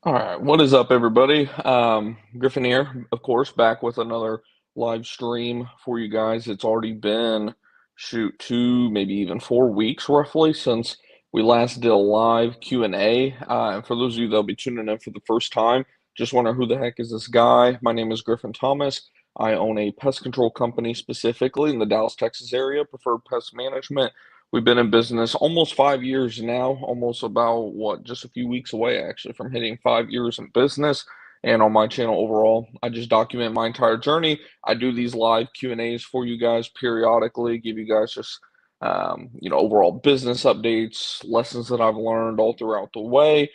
All right, what is up, everybody? Griffin here, of course, back with another live stream for you guys. It's already been, shoot, 2, maybe even 4 weeks roughly since we last did a live Q&A. And for those of you that'll be tuning in for the first time, just wonder who the heck is this guy? My name is Griffin Thomas. I own a pest control company specifically in the Dallas, Texas area, Preferred Pest Management. We've been in business almost 5 years now, almost about what, just a few weeks away actually from hitting 5 years in business. And on my channel overall, I just document my entire journey. I do these live Q&As for you guys periodically, give you guys just overall business updates, lessons that I've learned all throughout the way.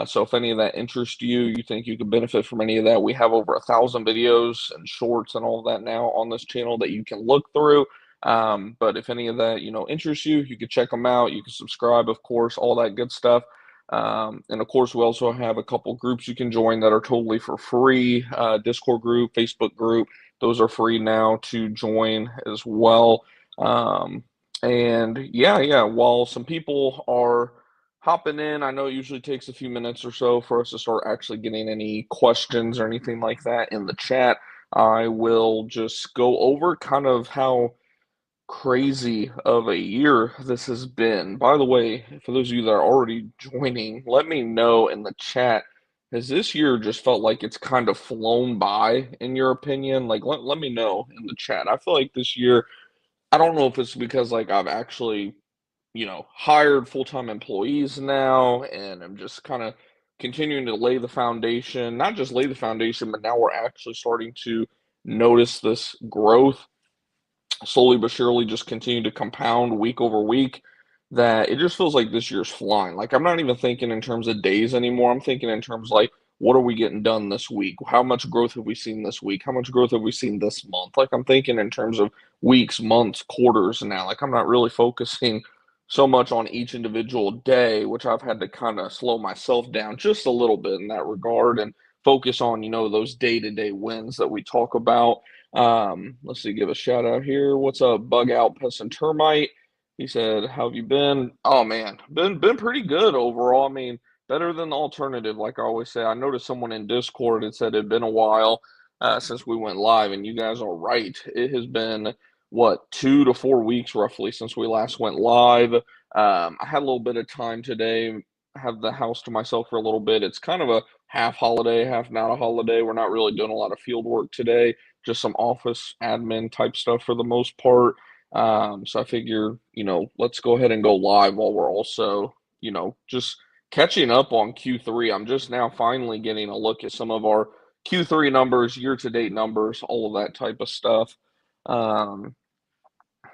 So if any of that interests you, you think you could benefit from any of that, we have over 1,000 videos and shorts and all of that now on this channel that you can look through. But if any of that, interests you, you can check them out. You can subscribe, of course, all that good stuff. And of course, we also have a couple groups you can join that are totally for free. Discord group, Facebook group, those are free now to join as well. And yeah, while some people are hopping in, I know it usually takes a few minutes or so for us to start actually getting any questions or anything like that in the chat. I will just go over kind of how crazy of a year this has been. By the way, for those of you that are already joining, let me know in the chat. Has this year just felt like it's kind of flown by, in your opinion? Like, let me know in the chat. I feel like this year, I don't know if it's because like I've actually, hired full-time employees now and I'm just kind of continuing to lay the foundation, not just lay the foundation, but now we're actually starting to notice this growth slowly but surely just continue to compound week over week, that it just feels like this year's flying. Like I'm not even thinking in terms of days anymore. I'm thinking in terms like what are we getting done this week? How much growth have we seen this week? How much growth have we seen this month? Like I'm thinking in terms of weeks, months, quarters now. Like I'm not really focusing so much on each individual day, which I've had to kind of slow myself down just a little bit in that regard and focus on, those day-to-day wins that we talk about. Let's see, give a shout out here. What's up, Bug Out Pest and Termite? He said, "How have you been?" Oh man, been pretty good overall. I mean, better than the alternative, like I always say. I noticed someone in Discord had said it'd been a while since we went live, and you guys are right. It has been what 2 to 4 weeks roughly since we last went live. I had a little bit of time today, have the house to myself for a little bit. It's kind of a half holiday, half not a holiday. We're not really doing a lot of field work today, just some office admin type stuff for the most part. So I figure, let's go ahead and go live while we're also, just catching up on Q3. I'm just now finally getting a look at some of our Q3 numbers, year to date numbers, all of that type of stuff. Um,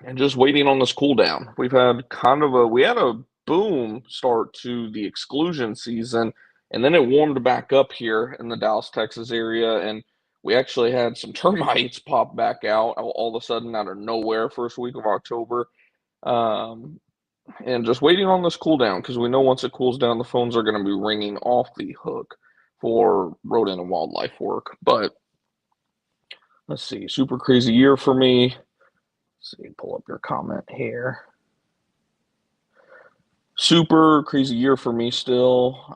and just waiting on this cool down. We had a boom start to the exclusion season, and then it warmed back up here in the Dallas, Texas area, and we actually had some termites pop back out all of a sudden out of nowhere first week of October. Um, and just waiting on this cool down because we know once it cools down, the phones are going to be ringing off the hook for rodent and wildlife work. But let's see, super crazy year for me. Let's see, pull up your comment here. Super crazy year for me still,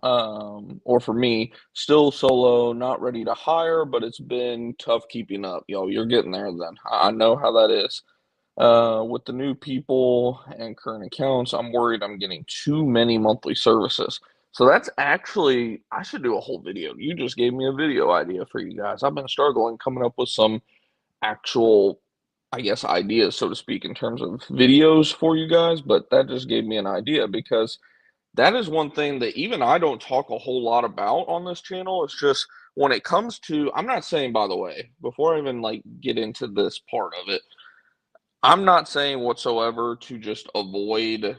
or for me, still solo, not ready to hire, but it's been tough keeping up. You're getting there then. I know how that is. With the new people and current accounts, I'm worried I'm getting too many monthly services. So that's actually, I should do a whole video. You just gave me a video idea for you guys. I've been struggling coming up with some actual, I guess, ideas, so to speak, in terms of videos for you guys, but that just gave me an idea because that is one thing that even I don't talk a whole lot about on this channel. It's just when it comes to, I'm not saying, by the way, before I even like get into this part of it, I'm not saying whatsoever to just avoid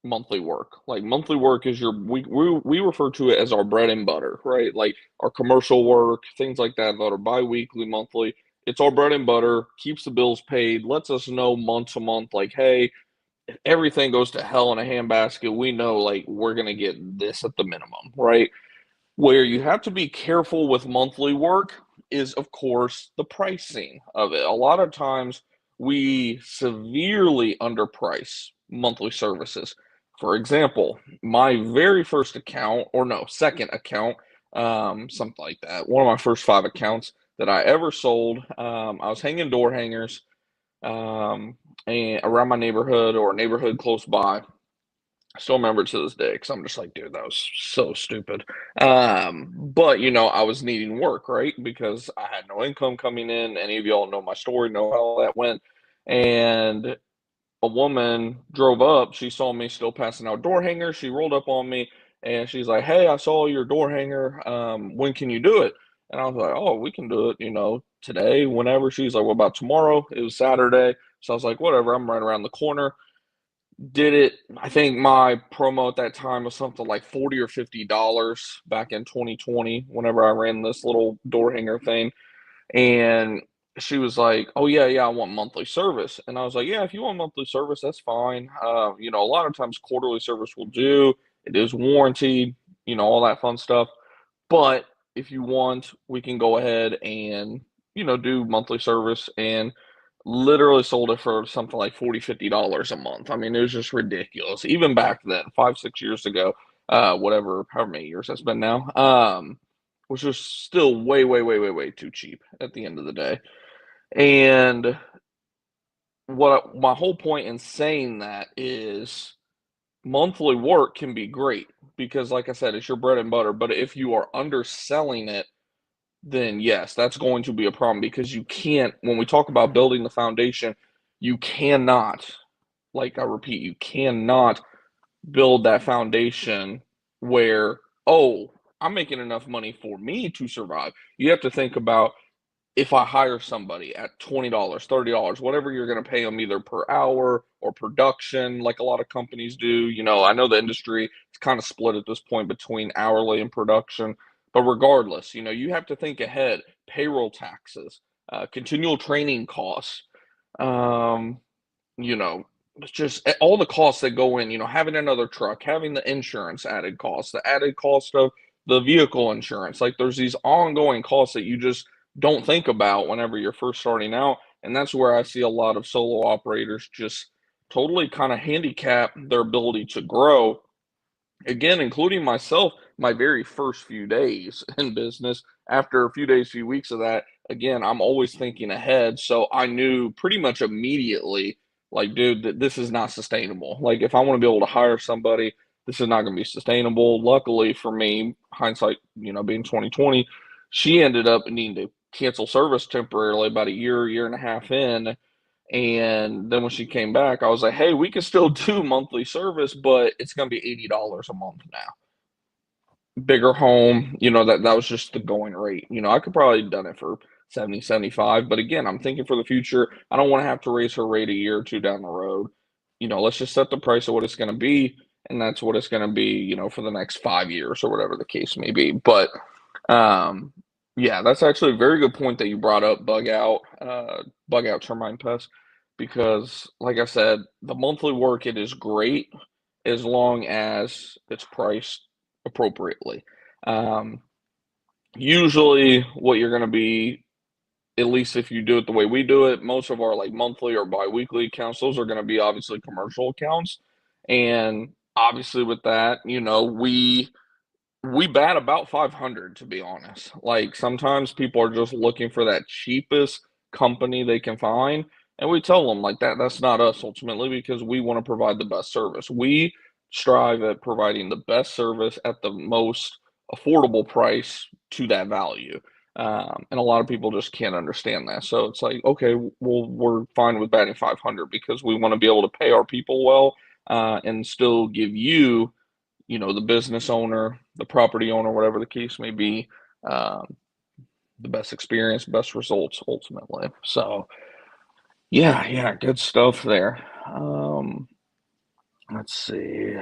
monthly work. Like monthly work is we refer to it as our bread and butter, right? Like our commercial work, things like that that are bi-weekly, monthly. It's our bread and butter, keeps the bills paid, lets us know month to month, like, hey, if everything goes to hell in a handbasket, we know like we're gonna get this at the minimum, right? Where you have to be careful with monthly work is, of course, the pricing of it. A lot of times we severely underprice monthly services. For example, my very first account, or no, second account, something like that. One of my first 5 accounts that I ever sold. I was hanging door hangers um, and around my neighborhood or a neighborhood close by. I still remember it to this day because I'm just like, dude, that was so stupid. But I was needing work, right? Because I had no income coming in. Any of y'all know my story, know how that went. And a woman drove up. She saw me still passing out door hangers. She rolled up on me and she's like, "Hey, I saw your door hanger. When can you do it?" And I was like, "Oh, we can do it, today, whenever." She's like, "What about tomorrow?" It was Saturday. So I was like, "Whatever, I'm right around the corner." Did it. I think my promo at that time was something like 40 or $50 back in 2020, whenever I ran this little door hanger thing. And she was like, "Oh yeah, yeah, I want monthly service." And I was like, "Yeah, if you want monthly service, that's fine. A lot of times quarterly service will do. It is warranted, all that fun stuff. But if you want, we can go ahead and, do monthly service." And literally sold it for something like 40, $50 a month. I mean, it was just ridiculous. Even back then, 5, 6 years ago, whatever, however many years that's been now. Which was still way, way, way, way, way too cheap at the end of the day. And my whole point in saying that is monthly work can be great because, like I said, it's your bread and butter. But if you are underselling it, then yes, that's going to be a problem because you can't, when we talk about building the foundation, you cannot, like I repeat, you cannot build that foundation where, oh, I'm making enough money for me to survive. You have to think about if I hire somebody at $20, $30, whatever you're going to pay them either per hour or production, like a lot of companies do. I know the industry is kind of split at this point between hourly and production, but regardless, you have to think ahead. Payroll taxes, continual training costs, um, you know, it's just all the costs that go in, having another truck, having the insurance added costs, the added cost of the vehicle insurance. Like there's these ongoing costs that you just don't think about whenever you're first starting out. And that's where I see a lot of solo operators just totally kind of handicap their ability to grow. Again, including myself, my very first few days in business, after a few days, few weeks of that, again, I'm always thinking ahead. So I knew pretty much immediately, like, dude, that this is not sustainable. Like, if I want to be able to hire somebody, this is not going to be sustainable. Luckily for me, hindsight, being 2020, she ended up needing to cancel service temporarily about a year, year and a half in. And then when she came back, I was like, "Hey, we can still do monthly service, but it's going to be $80 a month now." Bigger home, that was just the going rate. I could probably have done it for 70, 75, but again, I'm thinking for the future. I don't want to have to raise her rate a year or two down the road. Let's just set the price of what it's going to be, and that's what it's going to be, for the next 5 years or whatever the case may be. But um, yeah, that's actually a very good point that you brought up, bug out termite pest, because like I said, the monthly work, it is great as long as it's priced appropriately. Um, Usually what you're going to be, at least if you do it the way we do it, most of our like monthly or biweekly accounts, those are going to be obviously commercial accounts. And obviously with that, we bat about 500, to be honest. Like sometimes people are just looking for that cheapest company they can find, and we tell them like that's not us ultimately because we want to provide the best service. We strive at providing the best service at the most affordable price to that value. And a lot of people just can't understand that. So it's like, okay, well, we're fine with batting 500 because we want to be able to pay our people well, and still give you, the business owner, the property owner, whatever the case may be, um, the best experience, best results ultimately. So, yeah, yeah, good stuff there. Let's see.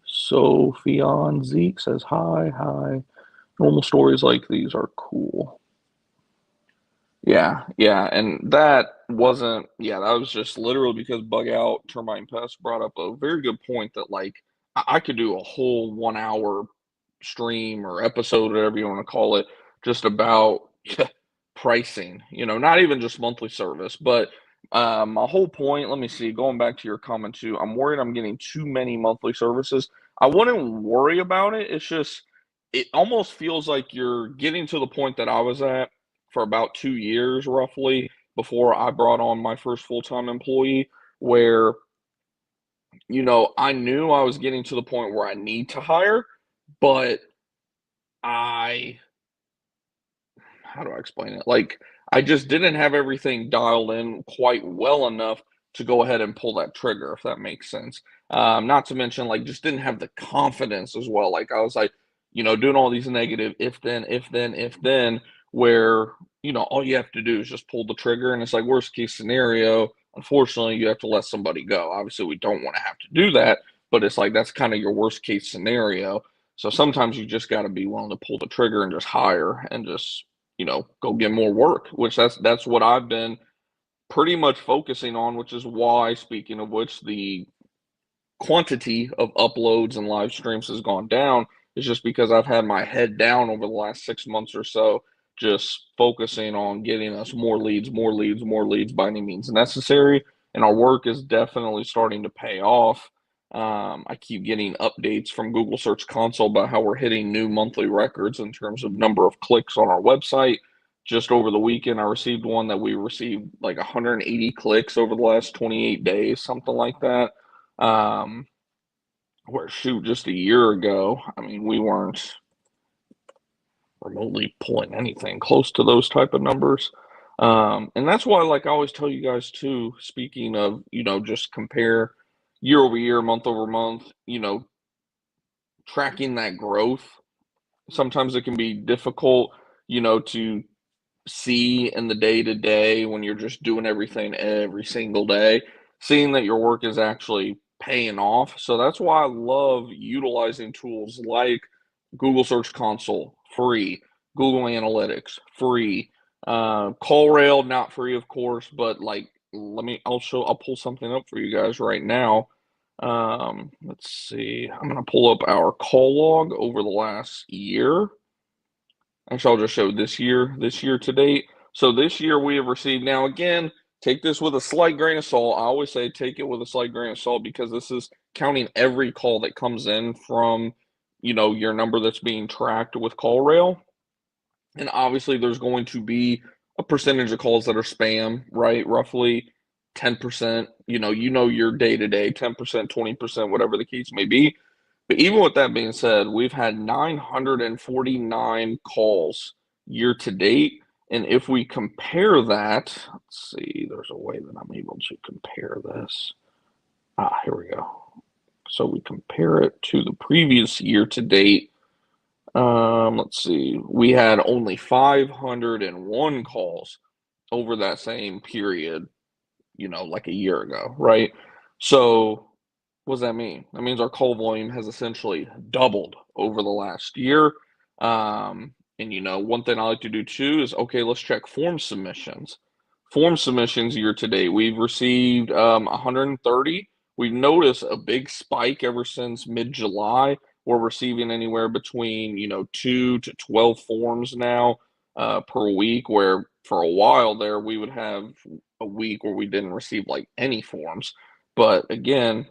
Sophion Zeke says, "Hi, hi. Normal stories like these are cool." Yeah, yeah, and that was just literally because Bug Out Termite and Pest brought up a very good point that like I could do a whole 1 hour stream or episode, whatever you want to call it, just about pricing, not even just monthly service, but my whole point, let me see, going back to your comment too, I'm worried I'm getting too many monthly services. I wouldn't worry about it. It's just it almost feels like you're getting to the point that I was at for about 2 years roughly before I brought on my first full-time employee, where, I knew I was getting to the point where I need to hire, but I how do I explain it? Like, I just didn't have everything dialed in quite well enough to go ahead and pull that trigger, if that makes sense. Not to mention, like, just didn't have the confidence as well. Like, I was like, doing all these negative if then, if then, if then, where, all you have to do is just pull the trigger. And it's like, worst case scenario, unfortunately, you have to let somebody go. Obviously, we don't want to have to do that, but it's like, that's kind of your worst case scenario. So sometimes you just got to be willing to pull the trigger and just hire and just go get more work, which that's what I've been pretty much focusing on, which is why, speaking of which, the quantity of uploads and live streams has gone down is just because I've had my head down over the last 6 months or so, just focusing on getting us more leads, more leads, more leads by any means necessary. And our work is definitely starting to pay off. I keep getting updates from Google Search Console about how we're hitting new monthly records in terms of number of clicks on our website. Just over the weekend, I received one that we received like 180 clicks over the last 28 days, something like that. Um, where shoot, just a year ago, I mean, we weren't remotely pulling anything close to those type of numbers. And that's why, like I always tell you guys too, speaking of, just compare year over year, month over month, tracking that growth. Sometimes it can be difficult, to see in the day to day when you're just doing everything every single day, seeing that your work is actually paying off. So that's why I love utilizing tools like Google Search Console, free, Google Analytics, free, CallRail, not free, of course, but like, I'll pull something up for you guys right now. Let's see, I'm going to pull up our call log over the last year. Actually, I'll just show this year to date. So this year we have received, now again, take this with a slight grain of salt. I always say take it with a slight grain of salt because this is counting every call that comes in from, your number that's being tracked with CallRail. And obviously there's going to be a percentage of calls that are spam, right? Roughly 10%, your day to day, 10%, 20%, whatever the case may be. But even with that being said, we've had 949 calls year to date. And if we compare that, let's see, there's a way that I'm able to compare this. Here we go. So we compare it to the previous year to date. Let's see, we had only 501 calls over that same period, like a year ago, right? So what does that mean? That means our call volume has essentially doubled over the last year. And one thing I like to do too is, okay, let's check form submissions. Form submissions year to date, we've received 130. We've noticed a big spike ever since mid-July. We're receiving anywhere between 2 to 12 forms now per week, where for a while there we would have a week where we didn't receive like any forms. But again,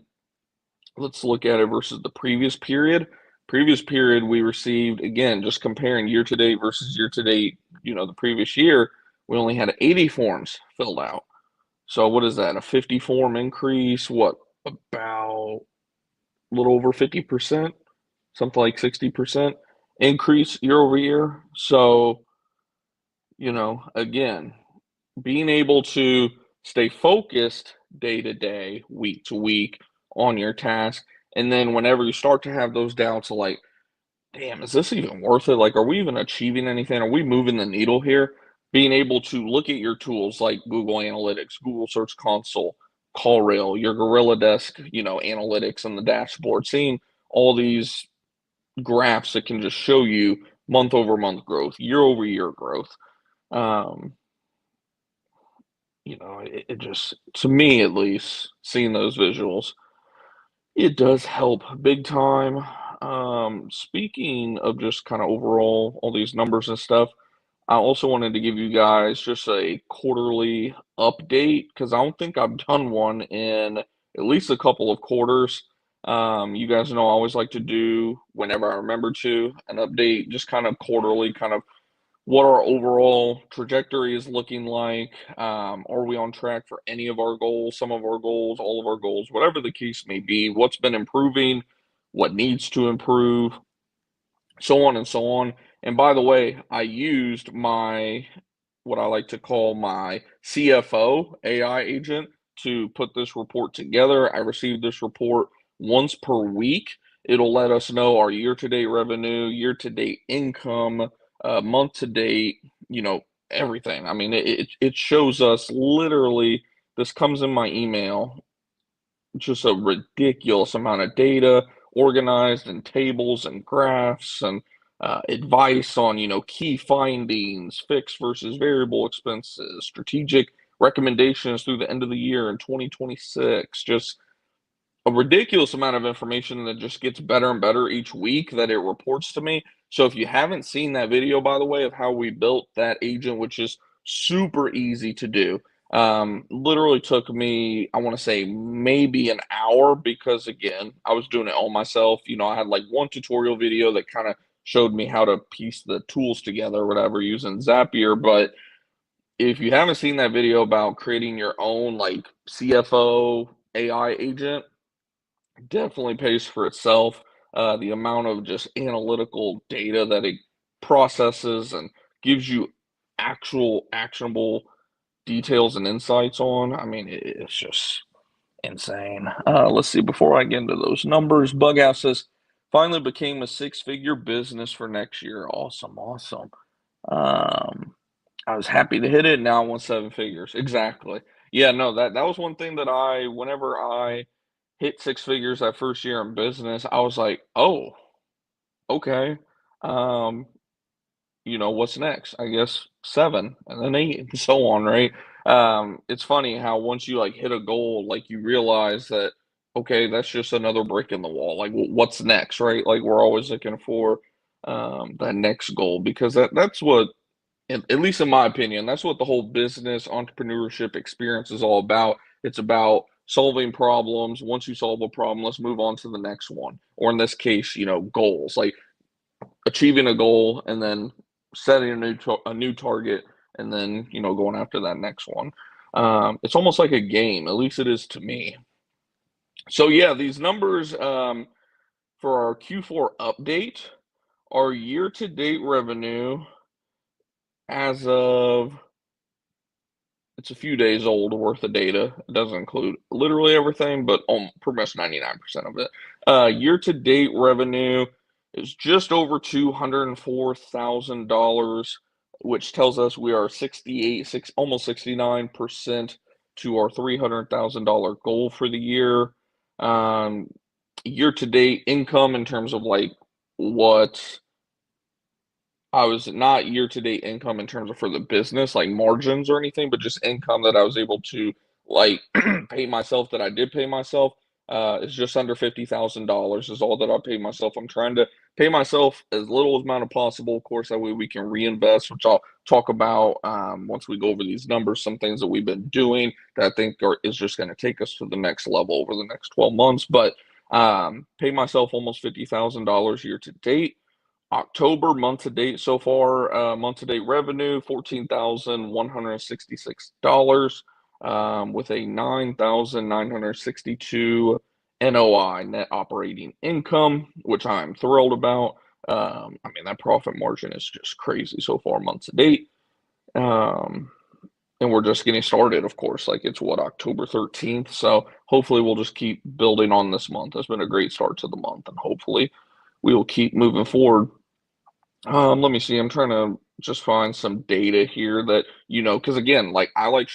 let's look at it versus the previous period. Previous period, we received, again, just comparing year to date versus year to date, the previous year, we only had 80 forms filled out. So what is that? A 50 form increase? What, about a little over 50%? Something like 60% increase year over year. So, again, being able to stay focused day to day, week to week on your task. And then whenever you start to have those doubts of like, damn, is this even worth it? Like, are we even achieving anything? Are we moving the needle here? Being able to look at your tools like Google Analytics, Google Search Console, CallRail, your GorillaDesk, analytics and the dashboard, seeing all these graphs that can just show you month over month growth, year over year growth. Um, it just, to me at least, seeing those visuals, it does help big time. Speaking of just kind of overall all these numbers and stuff, I also wanted to give you guys just a quarterly update because I don't think I've done one in at least a couple of quarters. You guys know I always like to do, whenever I remember to, an update, just kind of quarterly, kind of what our overall trajectory is looking like. Are we on track for any of our goals, some of our goals, all of our goals, whatever the case may be, what's been improving, what needs to improve, so on and so on. And by the way, I used my, what I like to call my CFO AI agent to put this report together. I received this report once per week. It'll let us know our year-to-date revenue, year-to-date income, month-to-date, everything. I mean, it shows us literally, this comes in my email, just a ridiculous amount of data organized in tables and graphs and advice on key findings, fixed versus variable expenses, strategic recommendations through the end of the year in 2026. Just a ridiculous amount of information that just gets better and better each week that it reports to me. So if you haven't seen that video, by the way, of how we built that agent, which is super easy to do, literally took me, I want to say maybe an hour, because again, I was doing it all myself. I had like one tutorial video that kind of showed me how to piece the tools together or whatever using Zapier. But if you haven't seen that video about creating your own like CFO AI agent, definitely pays for itself. The amount of just analytical data that it processes and gives you actual actionable details and insights on. I mean, it's just insane. Let's see, before I get into those numbers, Bughouse says, finally became a six-figure business for next year. Awesome, awesome. I was happy to hit it. Now I want seven figures. Exactly. Yeah, no, that was one thing that whenever I hit six figures that first year in business, I was like, oh, okay. Um, what's next? I guess seven and then eight and so on, right? It's funny how once you like hit a goal, like you realize that, okay, that's just another brick in the wall. Like, what's next, right? Like we're always looking for that next goal, because that's what, at least in my opinion, that's what the whole business entrepreneurship experience is all about. It's about solving problems. Once you solve a problem, let's move on to the next one. Or in this case, goals, like achieving a goal and then setting a new target, and then going after that next one. It's almost like a game, at least it is to me. So yeah, these numbers, for our Q4 update, our year-to-date revenue as of, it's a few days old worth of data. It doesn't include literally everything, but pretty much 99% of it. Year-to-date revenue is just over $204,000, which tells us we are 68, almost 69% to our $300,000 goal for the year. Year-to-date income, in terms of like what I was, not year-to-date income in terms of for the business, like margins or anything, but just income that I was able to like pay myself, that I did pay myself, is just under $50,000 is all that I paid myself. I'm trying to pay myself as little amount as possible, of course, that way we can reinvest, which I'll talk about once we go over these numbers, some things that we've been doing that I think is just going to take us to the next level over the next 12 months. But pay myself almost $50,000 year to date. October month to date so far, month to date revenue $14,166, with a 9,962 NOI, net operating income, which I'm thrilled about. I mean, that profit margin is just crazy so far month to date. And we're just getting started, of course. Like, it's what, October 13th. So hopefully we'll just keep building on this month. It's been a great start to the month, and hopefully we will keep moving forward. Let me see. I'm trying to just find some data here that, because again, like I like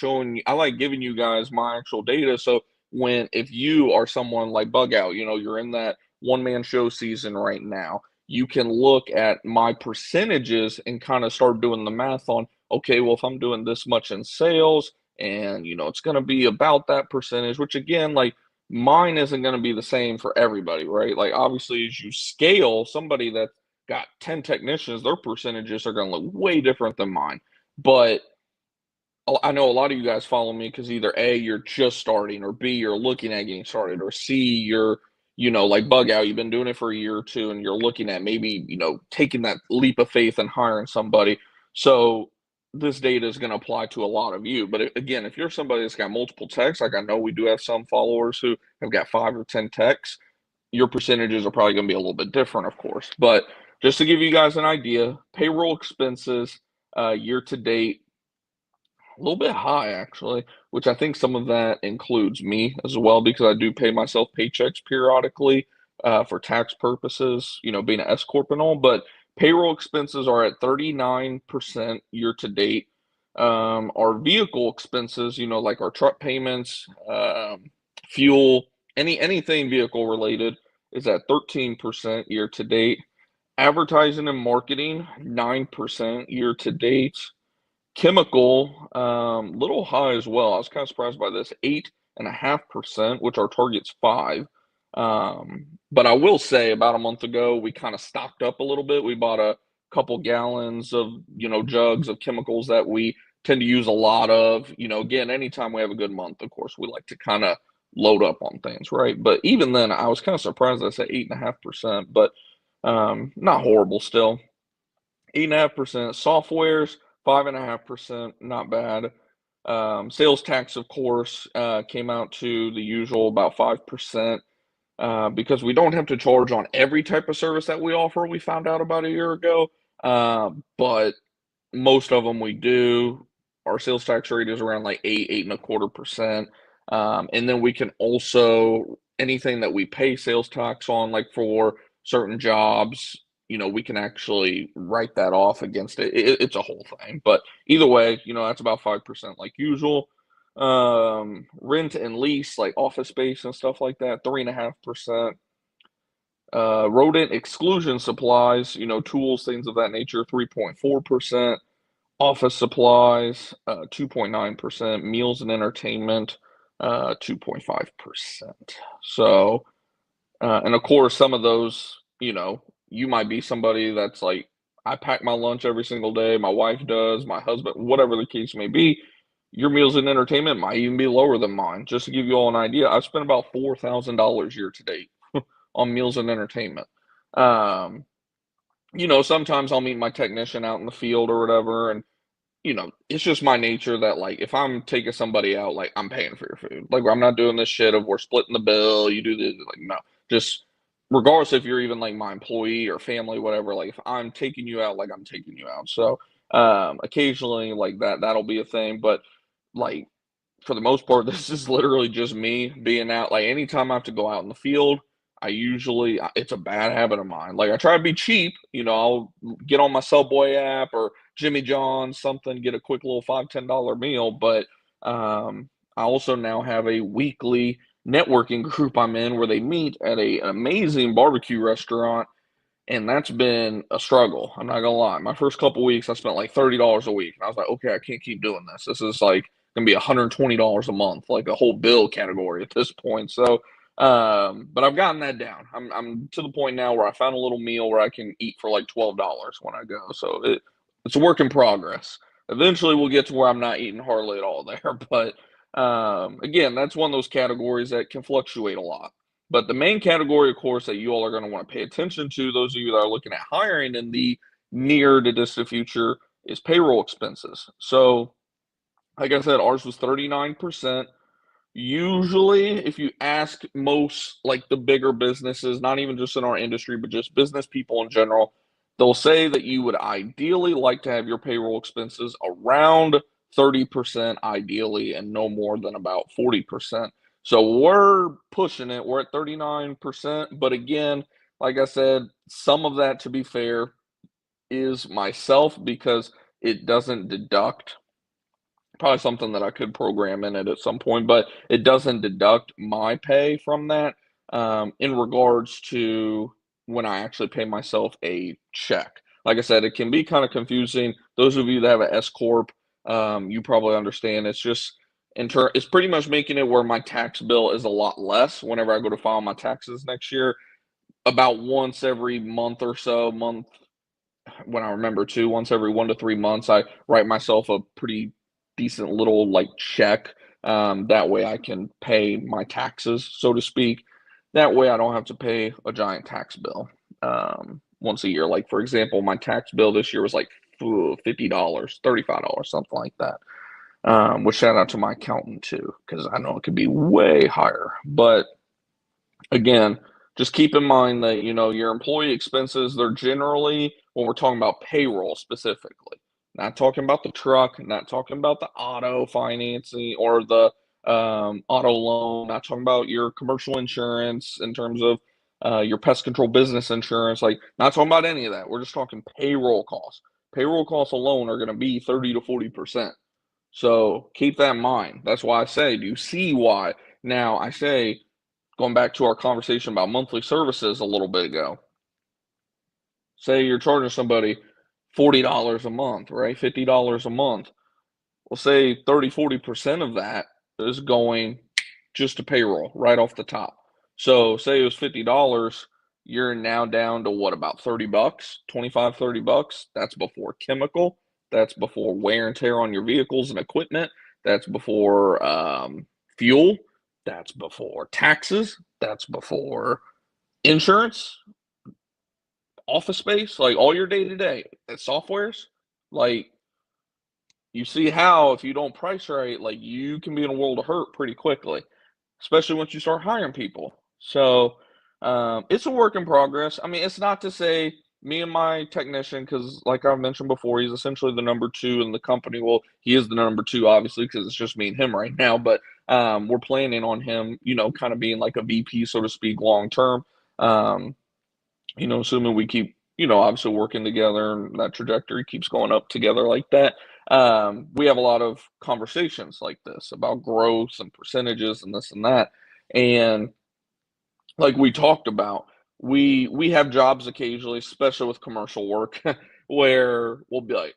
giving you guys my actual data. So if you are someone like Bug Out, you're in that one man show season right now, you can look at my percentages and kind of start doing the math on, okay, well, if I'm doing this much in sales and, it's going to be about that percentage, which again, like mine isn't going to be the same for everybody, right? Like obviously, as you scale, somebody that got 10 technicians, their percentages are going to look way different than mine. But I know a lot of you guys follow me because either A, you're just starting, or B, you're looking at getting started, or C, you're like bug out, you've been doing it for a year or two, and you're looking at maybe, taking that leap of faith and hiring somebody. So this data is going to apply to a lot of you. But again, if you're somebody that's got multiple techs, like I know we do have some followers who have got 5 or 10 techs, your percentages are probably going to be a little bit different, of course. But just to give you guys an idea, payroll expenses year to date, a little bit high actually, which I think some of that includes me as well because I do pay myself paychecks periodically for tax purposes, being an S corp and all. But payroll expenses are at 39% year to date. Our vehicle expenses, like our truck payments, fuel, anything vehicle related, is at 13% year to date. Advertising and marketing, 9% year to date. Chemical, little high as well. I was kind of surprised by this, 8.5%, which our target's 5. But I will say about a month ago, we kind of stocked up a little bit. We bought a couple gallons of, jugs of chemicals that we tend to use a lot of. Again, anytime we have a good month, of course, we like to kind of load up on things, right? But even then, I was kind of surprised I said 8.5%, but not horrible still. 8.5%. Softwares, 5.5%, not bad. Sales tax, of course, came out to the usual about 5%, because we don't have to charge on every type of service that we offer. We found out about a year ago, but most of them we do. Our sales tax rate is around like 8.25%. And then we can also, anything that we pay sales tax on, like for certain jobs, we can actually write that off against it. It's a whole thing. But either way, that's about 5% like usual. Rent and lease, like office space and stuff like that, 3.5%. Rodent exclusion supplies, tools, things of that nature, 3.4%. Office supplies, 2.9%. Meals and entertainment, 2.5%. So, and of course, some of those, you might be somebody that's like, I pack my lunch every single day. My wife does, my husband, whatever the case may be. Your meals and entertainment might even be lower than mine. Just to give you all an idea, I've spent about $4,000 year to date on meals and entertainment. Um, sometimes I'll meet my technician out in the field or whatever, and it's just my nature that like if I'm taking somebody out, like I'm paying for your food. Like I'm not doing this shit of we're splitting the bill, you do this, like no. Just regardless if you're even like my employee or family, whatever, like if I'm taking you out, like I'm taking you out. So occasionally like that'll be a thing. But like for the most part, this is literally just me being out. Like anytime I have to go out in the field, it's a bad habit of mine. Like I try to be cheap, I'll get on my Subway app or Jimmy John's, something, get a quick little $5, $10 meal. But I also now have a weekly networking group I'm in where they meet at an amazing barbecue restaurant. And that's been a struggle. I'm not gonna lie. My first couple weeks, I spent like $30 a week, and I was like, okay, I can't keep doing this. This is like gonna be $120 a month, like a whole bill category at this point. So, but I've gotten that down. I'm to the point now where I found a little meal where I can eat for like $12 when I go. So it's a work in progress. Eventually, we'll get to where I'm not eating hardly at all there. But again, that's one of those categories that can fluctuate a lot. But the main category, of course, that you all are going to want to pay attention to, those of you that are looking at hiring in the near to distant future, is payroll expenses. So, like I said, ours was 39%. Usually, if you ask most, like the bigger businesses, not even just in our industry, but just business people in general, they'll say that you would ideally like to have your payroll expenses around 30%, ideally, and no more than about 40%. So we're pushing it. We're at 39%. But again, like I said, some of that, to be fair, is myself because it doesn't deduct. Probably something that I could program in it at some point, but it doesn't deduct my pay from that, in regards to when I actually pay myself a check. Like I said, it can be kind of confusing. Those of you that have an S corp, you probably understand. It's just it's pretty much making it where my tax bill is a lot less whenever I go to file my taxes next year. About once every month or so, when I remember to, once every 1 to 3 months, I write myself a pretty decent little like check. That way I can pay my taxes, so to speak. That way I don't have to pay a giant tax bill once a year. Like, for example, my tax bill this year was like $50, $35, something like that. Which shout out to my accountant too, because I know it could be way higher. But again, just keep in mind that your employee expenses, they're generally, when we're talking about payroll specifically, not talking about the truck, not talking about the auto financing or the auto loan, not talking about your commercial insurance in terms of your pest control business insurance, like not talking about any of that. We're just talking payroll costs. Payroll costs alone are going to be 30 to 40%. So keep that in mind. That's why I say, do you see why? Now I say, going back to our conversation about monthly services a little bit ago, say you're charging somebody $40 a month, right? $50 a month. Well, say 30, 40% of that is going just to payroll right off the top. So say it was $50, you're now down to what, about $30, 25, $30? That's before chemical. That's before wear and tear on your vehicles and equipment. That's before fuel. That's before taxes. That's before insurance, office space, like all your day to day softwares. Like, you see how if you don't price right, like you can be in a world of hurt pretty quickly, especially once you start hiring people. So it's a work in progress. I mean, it's not to say me and my technician, because like I've mentioned before, he's essentially the number two in the company. Well, he is the number two, obviously, because it's just me and him right now. But we're planning on him, kind of being like a VP, so to speak, long term. Um, assuming we keep, obviously working together and that trajectory keeps going up together like that. We have a lot of conversations like this about growth and percentages and this and that. And like we talked about, we have jobs occasionally, especially with commercial work, where we'll be like,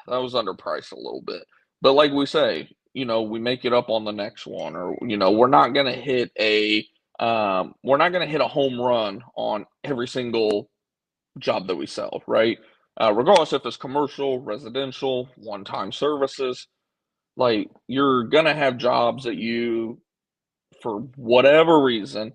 that was underpriced a little bit. But like we say, we make it up on the next one, or we're not gonna hit a home run on every single job that we sell, right? Regardless if it's commercial, residential, one-time services, like you're gonna have jobs that you, for whatever reason,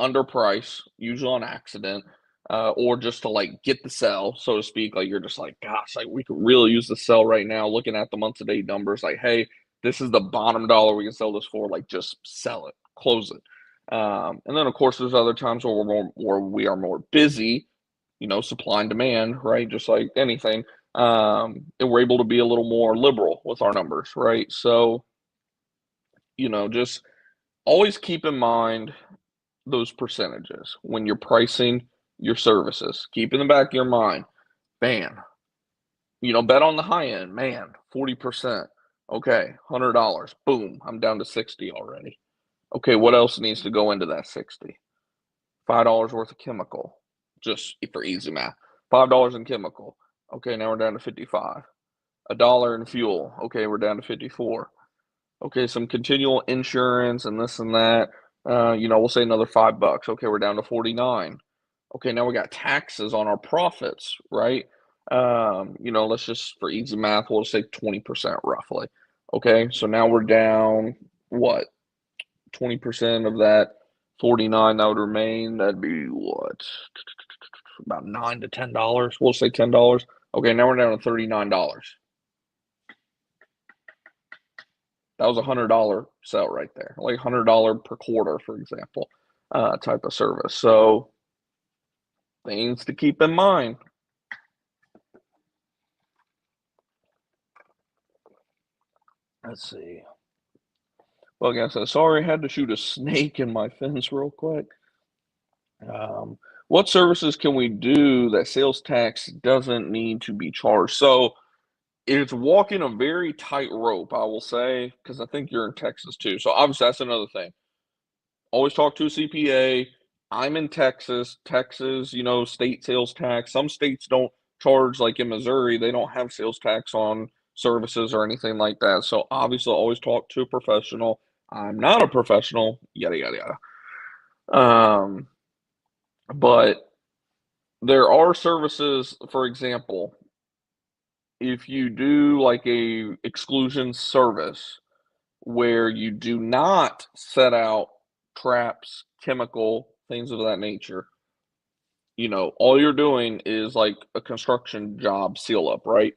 underprice, usually on accident, or just to like get the sell, so to speak. Like you're just like, gosh, like we could really use the sell right now. Looking at the month to date numbers, like, hey, this is the bottom dollar we can sell this for. Like, just sell it, close it. And then of course there's other times where we are more busy, supply and demand, right? Just like anything. And we're able to be a little more liberal with our numbers, right? So, just always keep in mind those percentages when you're pricing your services. Keep in the back of your mind, man, bet on the high end, man, 40%. Okay, $100. Boom, I'm down to 60 already. Okay, what else needs to go into that 60? $5 worth of chemical, just for easy math. $5 in chemical. Okay, now we're down to 55. A dollar in fuel. Okay, we're down to 54. Okay, some continual insurance and this and that. We'll say another $5. Okay, we're down to 49. Okay, now we got taxes on our profits, right? Let's just, for easy math, we'll say 20% roughly. Okay, so now we're down what? 20% of that 49 that would remain, that'd be what? About $9 to $10. We'll say $10. Okay, now we're down to $39. That was $100 sell right there, like $100 per quarter, for example, type of service. So things to keep in mind. Let's see. Well, again, so sorry, I had to shoot a snake in my fence real quick. What services can we do that sales tax doesn't need to be charged? So it's walking a very tight rope, I will say, because I think you're in Texas too. So obviously that's another thing. Always talk to a CPA. I'm in Texas. Texas, state sales tax. Some states don't charge, like in Missouri, they don't have sales tax on services or anything like that. So obviously always talk to a professional. I'm not a professional, yada yada yada. But there are services, for example, if you do like a exclusion service where you do not set out traps, chemical things of that nature, all you're doing is like a construction job seal up, right?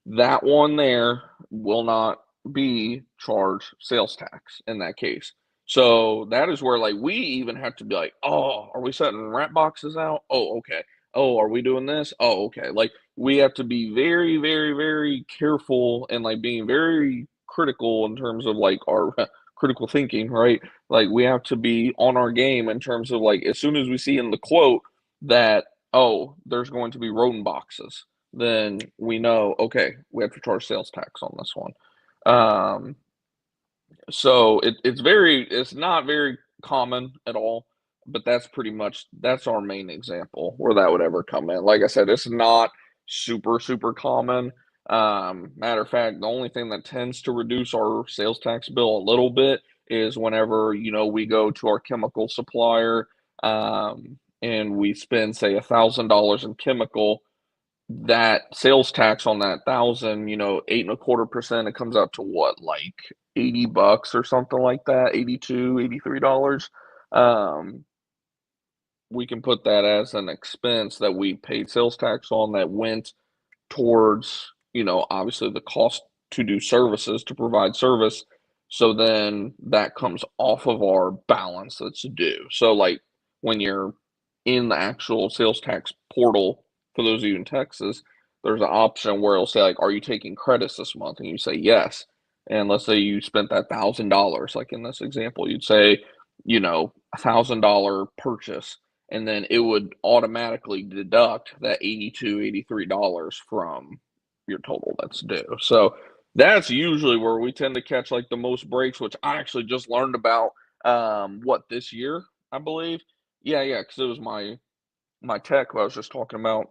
That one there will not be charged sales tax in that case. So that is where like we even have to be like, oh, are we setting wrap boxes out? Oh, okay. Oh, are we doing this? Oh, okay. Like we have to be very, very, very careful and like being very critical in terms of like our critical thinking, right? Like we have to be on our game in terms of like as soon as we see in the quote that, oh, there's going to be rodent boxes, then we know, okay, we have to charge sales tax on this one. Um, so it's not very common at all, but that's our main example where that would ever come in. Like I said, it's not super, super common. Matter of fact, the only thing that tends to reduce our sales tax bill a little bit is whenever, we go to our chemical supplier, and we spend, say, $1,000 in chemical, that sales tax on that thousand, 8.25%, it comes out to what, like $80 or something like that, 82, $83. Um, we can put that as an expense that we paid sales tax on that went towards, obviously the cost to do services, to provide service. So then that comes off of our balance that's due. So like when you're in the actual sales tax portal, for those of you in Texas, there's an option where it'll say like, are you taking credits this month? And you say yes. And let's say you spent that $1,000, like in this example, you'd say, $1,000 purchase, and then it would automatically deduct that $83 from your total that's due. So that's usually where we tend to catch like the most breaks, which I actually just learned about this year, I believe. Yeah, because it was my tech who I was just talking about,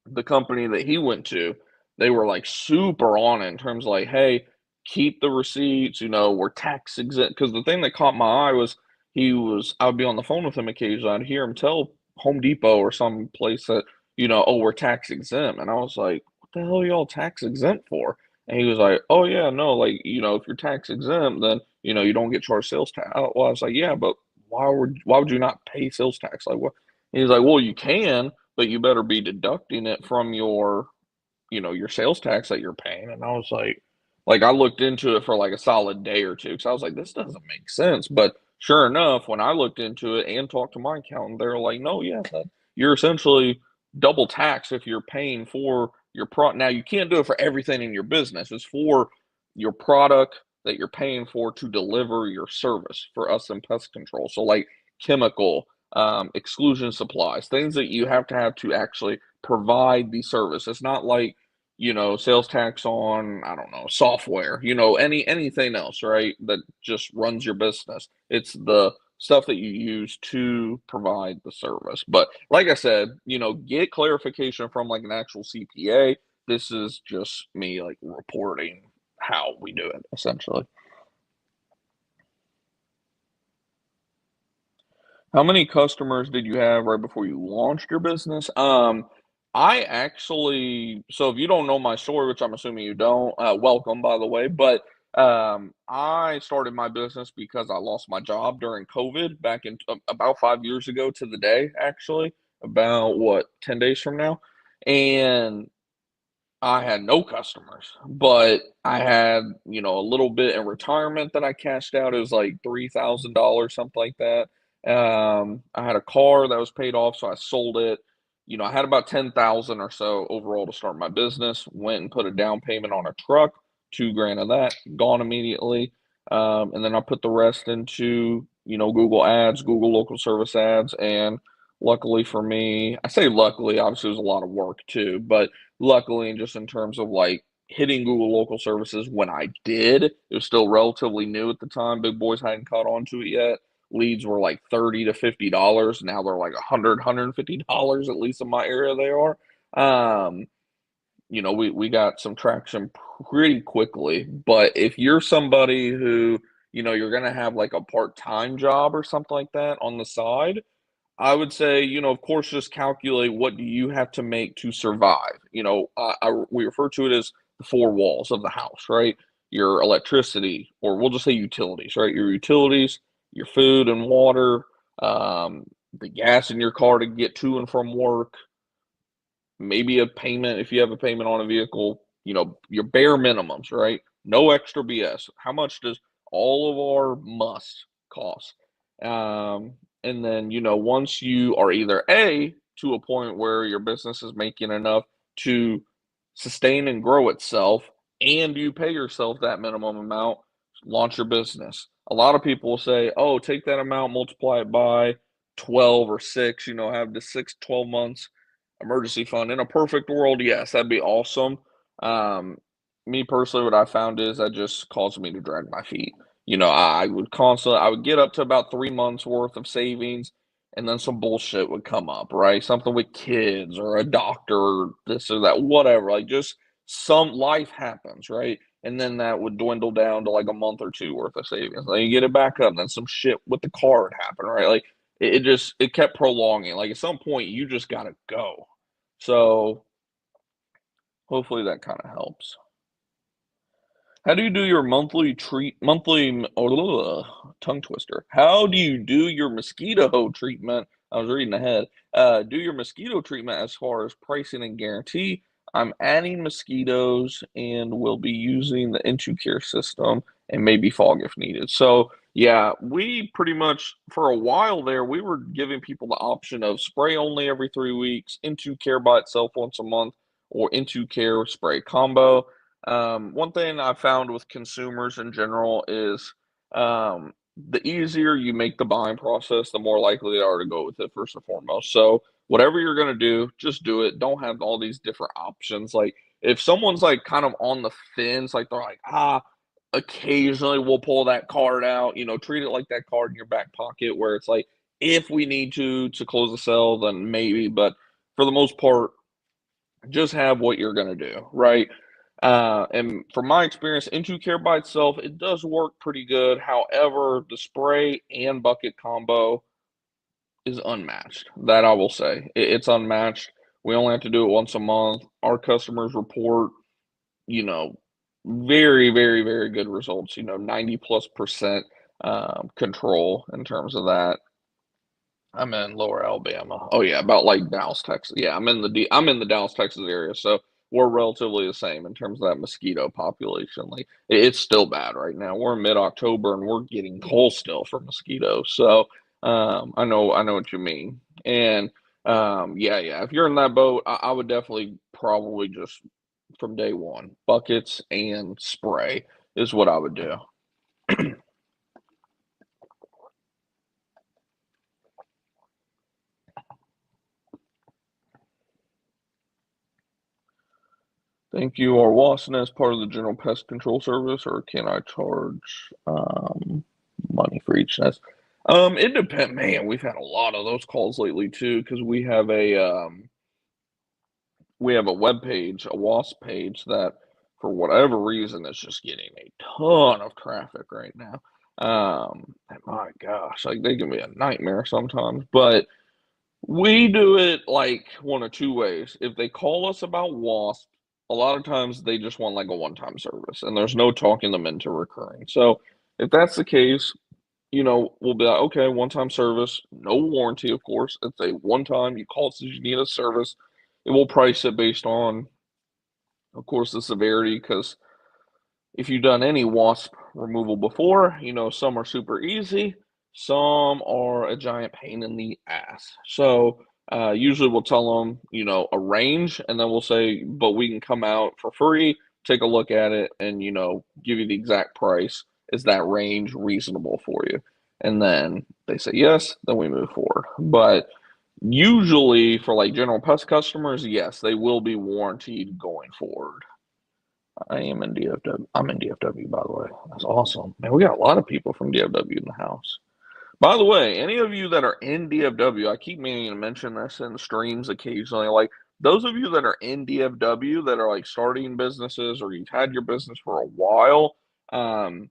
the company that he went to. They were like super on it in terms of like, hey, keep the receipts, we're tax exempt. Because the thing that caught my eye was I would be on the phone with him occasionally. I'd hear him tell Home Depot or some place that, oh, we're tax exempt. And I was like, what the hell are y'all tax exempt for? And he was like, oh, yeah, no, like, if you're tax exempt, then, you don't get charged sales tax. Well, I was like, yeah, but why would you not pay sales tax? Like, what? He was like, well, you can, but you better be deducting it from your sales tax that you're paying. And I was like I looked into it for like a solid day or two because I was like, this doesn't make sense. But sure enough, when I looked into it and talked to my accountant, they're like, no, yeah, you're essentially double taxed if you're paying for your product. Now, you can't do it for everything in your business. It's for your product that you're paying for to deliver your service for us in pest control. So like chemical, exclusion supplies, things that you have to actually provide the service. It's not like, sales tax on, I don't know, software, anything else, right? That just runs your business. It's the stuff that you use to provide the service. But like I said, get clarification from like an actual CPA. This is just me like reporting how we do it essentially. How many customers did you have right before you launched your business? I actually, so if you don't know my story, which I'm assuming you don't, welcome by the way, but I started my business because I lost my job during COVID back in about 5 years ago to the day, actually, about what, 10 days from now. And I had no customers, but I had, a little bit in retirement that I cashed out. It was like $3,000, something like that. I had a car that was paid off, so I sold it. I had about 10,000 or so overall to start my business. Went and put a down payment on a truck, 2 grand of that, gone immediately. And then I put the rest into, Google ads, Google local service ads, and luckily for me, I say luckily, obviously it was a lot of work too, but luckily, just in terms of like hitting Google local services when I did, it was still relatively new at the time. Big boys hadn't caught on to it yet. Leads were like $30 to $50. Now they're like $150 at least in my area they are. We got some traction pretty quickly. But if you're somebody who, you're gonna have like a part-time job or something like that on the side, I would say, of course, just calculate what do you have to make to survive. We refer to it as the four walls of the house, right? Your electricity, or we'll just say utilities, right? Your utilities, your food and water, um, the gas in your car to get to and from work, maybe a payment if you have a payment on a vehicle, your bare minimums, right? No extra BS. How much does all of our must cost? Um, and then, once you are either A, to a point where your business is making enough to sustain and grow itself, and you pay yourself that minimum amount, launch your business. A lot of people will say, oh, take that amount, multiply it by 12 or 6, have the 6, 12 months emergency fund. In a perfect world, yes, that'd be awesome. Um, Me personally, what I found is that just caused me to drag my feet. I would get up to about 3 months worth of savings, and then some bullshit would come up, right? Something with kids or a doctor or this or that, whatever. Like just some life happens, right? And then that would dwindle down to like a month or two worth of savings. Then you get it back up, then some shit with the card happened, right? Like it kept prolonging. Like at some point you just gotta go. So hopefully that kind of helps. How do you do your tongue twister? How do you do your mosquito treatment? I was reading ahead. Do your mosquito treatment as far as pricing and guarantee. I'm adding mosquitoes and will be using the Into Care system and maybe fog if needed. So yeah, we pretty much for a while there we were giving people the option of spray only every 3 weeks, Into Care by itself once a month, or Into Care spray combo. One thing I found with consumers in general is the easier you make the buying process, the more likely they are to go with it first and foremost. So whatever you're gonna do, just do it. Don't have all these different options. Like if someone's like kind of on the fence, like they're like, occasionally we'll pull that card out, treat it like that card in your back pocket where it's like if we need to close the sale, then maybe, but for the most part, just have what you're gonna do, right? And from my experience, Into Care by itself, it does work pretty good. However, the spray and bucket combo is unmatched. That I will say. It's unmatched. We only have to do it once a month. Our customers report, you know, very, very, very good results, 90+% control in terms of that. I'm in Lower Alabama. Oh yeah, about like Dallas, Texas. Yeah, I'm in the Dallas, Texas area, so we're relatively the same in terms of that mosquito population. Like it's still bad right now. We're in mid-October and we're getting calls still for mosquitoes. So I know what you mean. And yeah. If you're in that boat, I would definitely probably just from day one, buckets and spray is what I would do. Thank you. Are Wasson as part of the general pest control service, or can I charge money for each nest? It depends. Man, we've had a lot of those calls lately too, because we have a web page, a WASP page that, for whatever reason, is just getting a ton of traffic right now. And my gosh, like they can be a nightmare sometimes, but we do it like one of two ways. If they call us about WASP, a lot of times they just want like a one-time service and there's no talking them into recurring. So if that's the case, we'll be like, okay, one-time service, no warranty, of course. It's a one-time, you call us if you need a service. And we'll price it based on, of course, the severity, because if you've done any wasp removal before, some are super easy, some are a giant pain in the ass. So usually we'll tell them, a range, and then we'll say, but we can come out for free, take a look at it, and give you the exact price. Is that range reasonable for you? And then they say yes, then we move forward. But usually for like general pest customers, yes, they will be warranted going forward. I am in DFW. I'm in DFW, by the way. That's awesome. Man, we got a lot of people from DFW in the house. By the way, any of you that are in DFW, I keep meaning to mention this in streams occasionally. Like those of you that are in DFW that are like starting businesses or you've had your business for a while, um,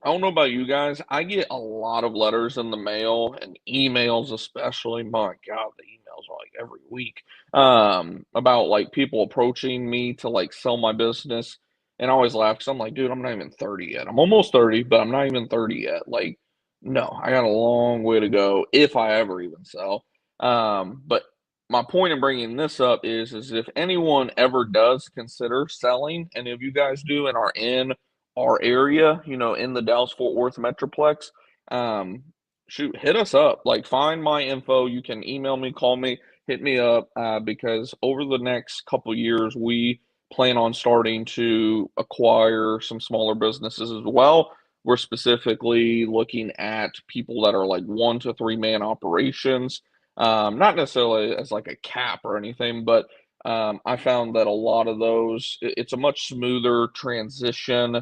I don't know about you guys. I get a lot of letters in the mail and emails, especially. My God, the emails are like every week about like people approaching me to like sell my business. And I always laugh because I'm like, dude, I'm not even 30 yet. I'm almost 30, but I'm not even 30 yet. Like, No, I got a long way to go if I ever even sell. But my point in bringing this up is if anyone ever does consider selling, any of you guys do and are in our area, in the Dallas Fort Worth Metroplex, um, shoot, hit us up. Like, find my info. You can email me, call me, hit me up, because over the next couple years, we plan on starting to acquire some smaller businesses as well. We're specifically looking at people that are like 1 to 3 man operations, not necessarily as like a cap or anything, but I found that a lot of those, it's a much smoother transition.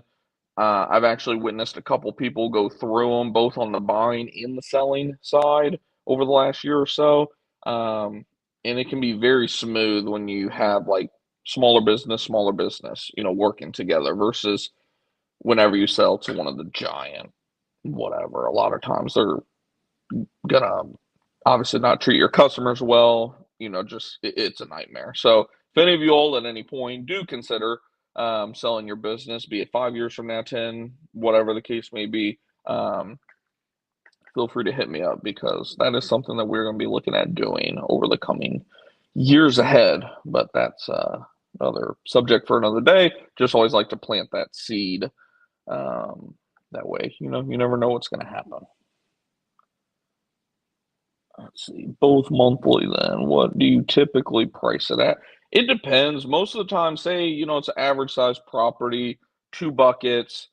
I've actually witnessed a couple people go through them, both on the buying and the selling side over the last year or so. Um, and it can be very smooth when you have like smaller business, working together versus whenever you sell to one of the giant whatever. A lot of times they're gonna obviously not treat your customers well. Just it's a nightmare. So if any of you all at any point do consider selling your business, be it 5 years from now, 10, whatever the case may be, feel free to hit me up because that is something that we're going to be looking at doing over the coming years ahead. But that's another subject for another day. Just always like to plant that seed. Um, that way, you never know what's going to happen. Let's see, both monthly then. What do you typically price it at? It depends. Most of the time, say, it's an average size property, 2 buckets,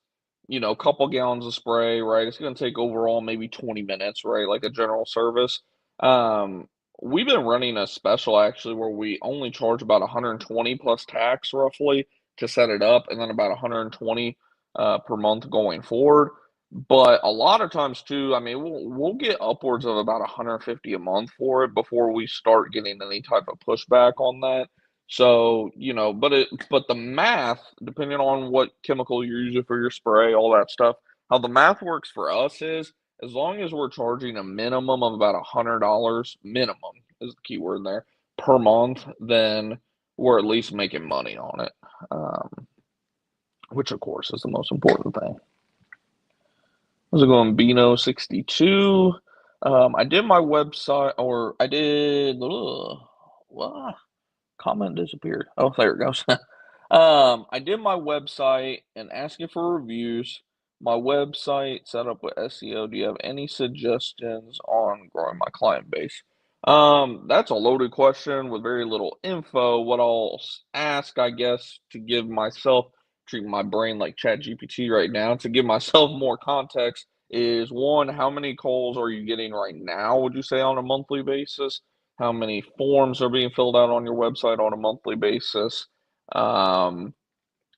a couple gallons of spray, right? It's going to take overall maybe 20 minutes, right? Like a general service. Um, we've been running a special actually where we only charge about 120 plus tax roughly to set it up, and then about 120 per month going forward. But a lot of times too, I mean, we'll get upwards of about 150 a month for it before we start getting any type of pushback on that. So, but the math, depending on what chemical you're using for your spray, all that stuff, how the math works for us is as long as we're charging a minimum of about $100, minimum is the key word there, per month, then we're at least making money on it. Which of course is the most important thing. How's it going, Bino62? I did my website, or I did, what? Comment disappeared. Oh, there it goes. I did my website and asking for reviews. My website set up with SEO. Do you have any suggestions on growing my client base? That's a loaded question with very little info. What I'll ask, I guess, to give myself, treating my brain like ChatGPT right now, to give myself more context is one, how many calls are you getting right now, would you say, on a monthly basis? How many forms are being filled out on your website on a monthly basis? Um,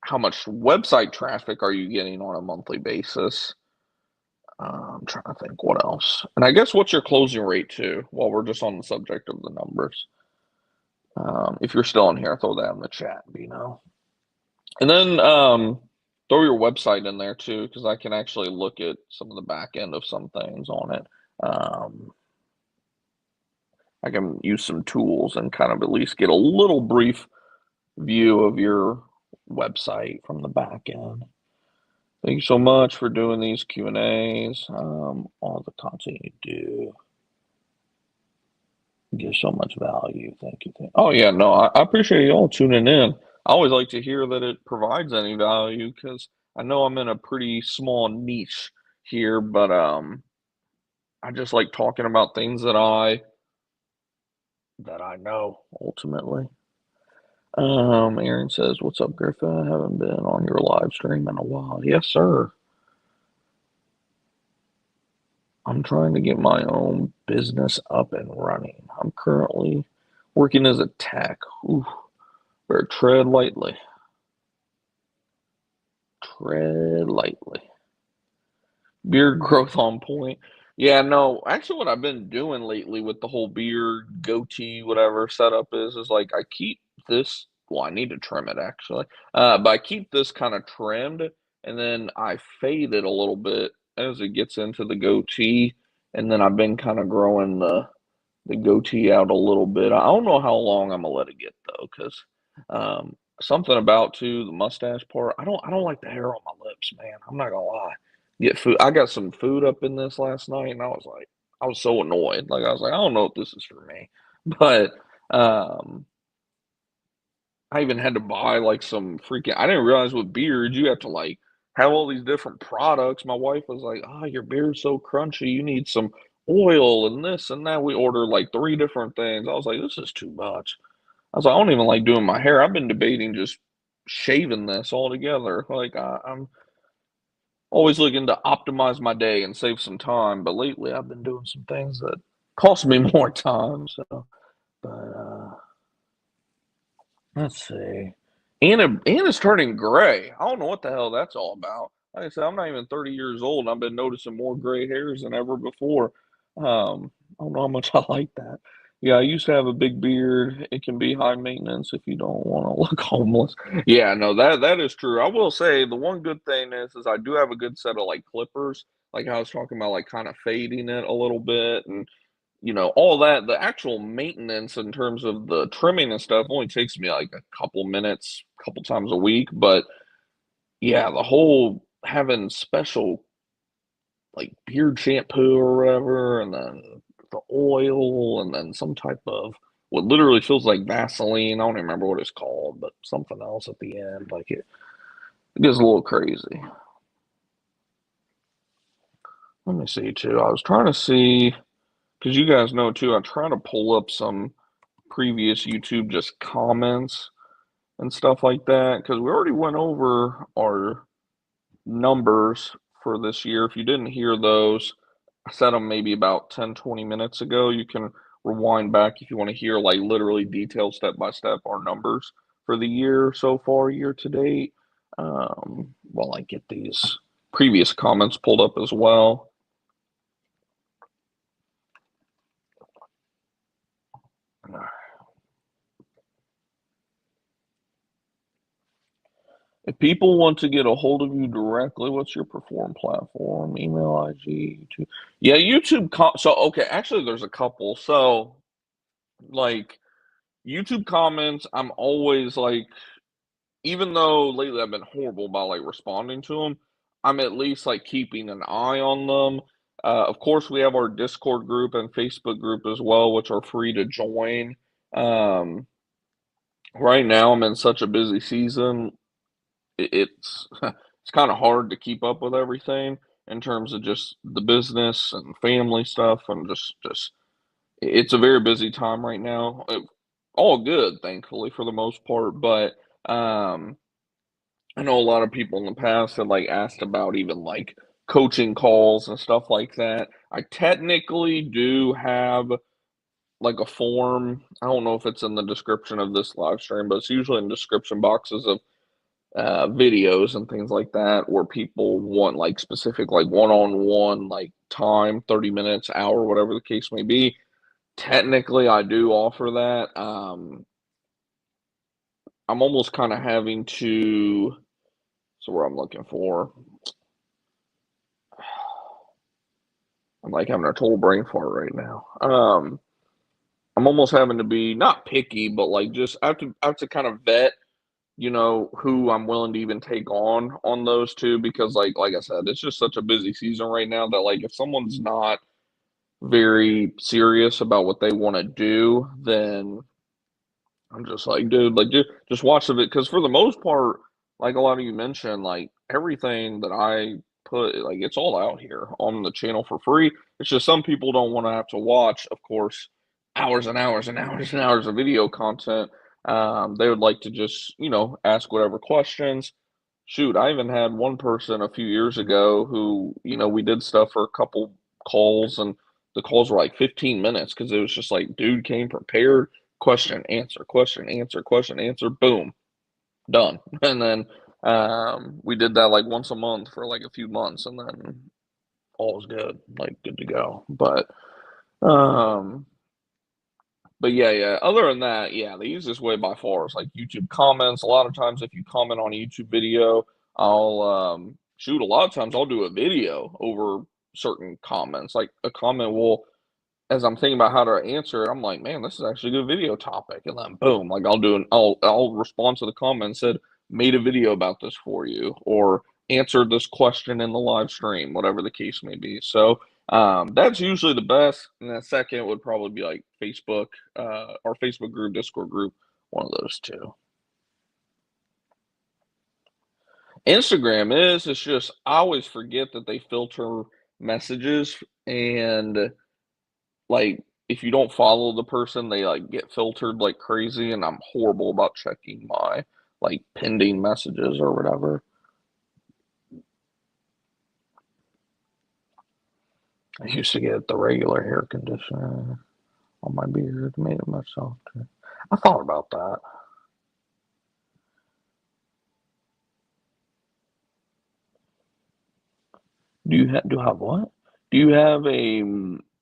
how much website traffic are you getting on a monthly basis? I'm trying to think what else. And I guess what's your closing rate too, while we're just on the subject of the numbers. If you're still in here, throw that in the chat, And then throw your website in there too, because I can actually look at some of the back end of some things on it. I can use some tools and kind of at least get a little brief view of your website from the back end. Thank you so much for doing these Q&As. All the content you do gives so much value. Thank you. Oh yeah, no, I appreciate you all tuning in. I always like to hear that it provides any value because I know I'm in a pretty small niche here, but I just like talking about things that I know ultimately. Aaron says, "What's up, Griffin? I haven't been on your live stream in a while." Yes, sir. I'm trying to get my own business up and running. I'm currently working as a tech. Ooh, better tread lightly. Tread lightly. Beard growth on point. Yeah, no, actually what I've been doing lately with the whole beard, goatee, whatever setup is like I keep this, well, I need to trim it actually. But I keep this kind of trimmed and then I fade it a little bit as it gets into the goatee. And then I've been kind of growing the goatee out a little bit. I don't know how long I'm gonna let it get though, because something about too the mustache part. I don't like the hair on my lips, man. I'm not gonna lie. get food. I got some food up in this last night, and I was so annoyed. Like I was like, I don't know if this is for me, but um, I even had to buy like some freaking. I didn't realize with beards you have to like have all these different products. My wife was like, "Oh, your beard's so crunchy. You need some oil and this and that." We ordered like three different things. I was like, "This is too much." I was like, "I don't even like doing my hair. I've been debating just shaving this altogether." Like I'm always looking to optimize my day and save some time, but lately I've been doing some things that cost me more time. So, but let's see. Anna's turning gray. I don't know what the hell that's all about. Like I said, I'm not even 30 years old, and I've been noticing more gray hairs than ever before. I don't know how much I like that. Yeah, I used to have a big beard. It can be high maintenance if you don't want to look homeless. Yeah, no, that is true. I will say the one good thing is I do have a good set of like clippers, like I was talking about, like kind of fading it a little bit and all that, the actual maintenance in terms of the trimming and stuff only takes me like a couple minutes, couple times a week. But yeah, the whole having special like beard shampoo or whatever, and then the oil, and then some type of what literally feels like Vaseline. I don't even remember what it's called, but something else at the end. Like it gets a little crazy. Let me see too. I was trying to see because you guys know too. I try to pull up some previous YouTube just comments and stuff like that because we already went over our numbers for this year. If you didn't hear those, I said them maybe about 10, 20 minutes ago. You can rewind back if you want to hear like literally detailed step by step our numbers for the year so far, year to date. While I get these previous comments pulled up as well. If people want to get a hold of you directly, what's your preferred platform? Email, IG, YouTube. Yeah, YouTube. So, okay, actually, there's a couple. So, like, YouTube comments, I'm always like, even though lately I've been horrible about like responding to them, I'm at least like keeping an eye on them. Of course, we have our Discord group and Facebook group as well, which are free to join. Um, right now, I'm in such a busy season. It's it's kind of hard to keep up with everything in terms of just the business and family stuff and just it's a very busy time right now. All good, thankfully, for the most part, but um I know a lot of people in the past had like asked about even like coaching calls and stuff like that. I technically do have like a form. I don't know if it's in the description of this live stream, but it's usually in description boxes of videos and things like that where people want like specific like one-on-one like time, 30 minutes, hour, whatever the case may be. Technically I do offer that. I'm almost kind of having to, so where I'm looking for, I'm like having a total brain fart right now. I'm almost having to be not picky, but like just I have to kind of vet who I'm willing to even take on those two because like I said, it's just such a busy season right now that like if someone's not very serious about what they want to do, then I'm just like, dude, like just watch the it because for the most part, like a lot of you mentioned, like everything that I put, like it's all out here on the channel for free. It's just some people don't want to have to watch, of course, hours and hours and hours and hours of video content. They would like to just, ask whatever questions. Shoot, I even had one person a few years ago who, we did stuff for a couple calls and the calls were like 15 minutes because it was just like, dude came prepared, question, answer, question, answer, boom, done. And then we did that like once a month for like a few months and then all was good, like good to go. Um, but yeah. Other than that, yeah, the easiest way by far is like YouTube comments. A lot of times, if you comment on a YouTube video, I'll shoot. A lot of times, I'll do a video over certain comments. Like a comment will, as I'm thinking about how to answer it, I'm like, man, this is actually a good video topic, and then boom, like I'll respond to the comment and said, made a video about this for you, or answered this question in the live stream, whatever the case may be. So that's usually the best. And then second would probably be like Facebook, our Facebook group, Discord group, one of those two. Instagram it's just, I always forget that they filter messages, and like if you don't follow the person, they like get filtered like crazy, and I'm horrible about checking my like pending messages or whatever. I used to get the regular hair conditioner on my beard, made it much softer. I thought about that. Do you have what? Do you have a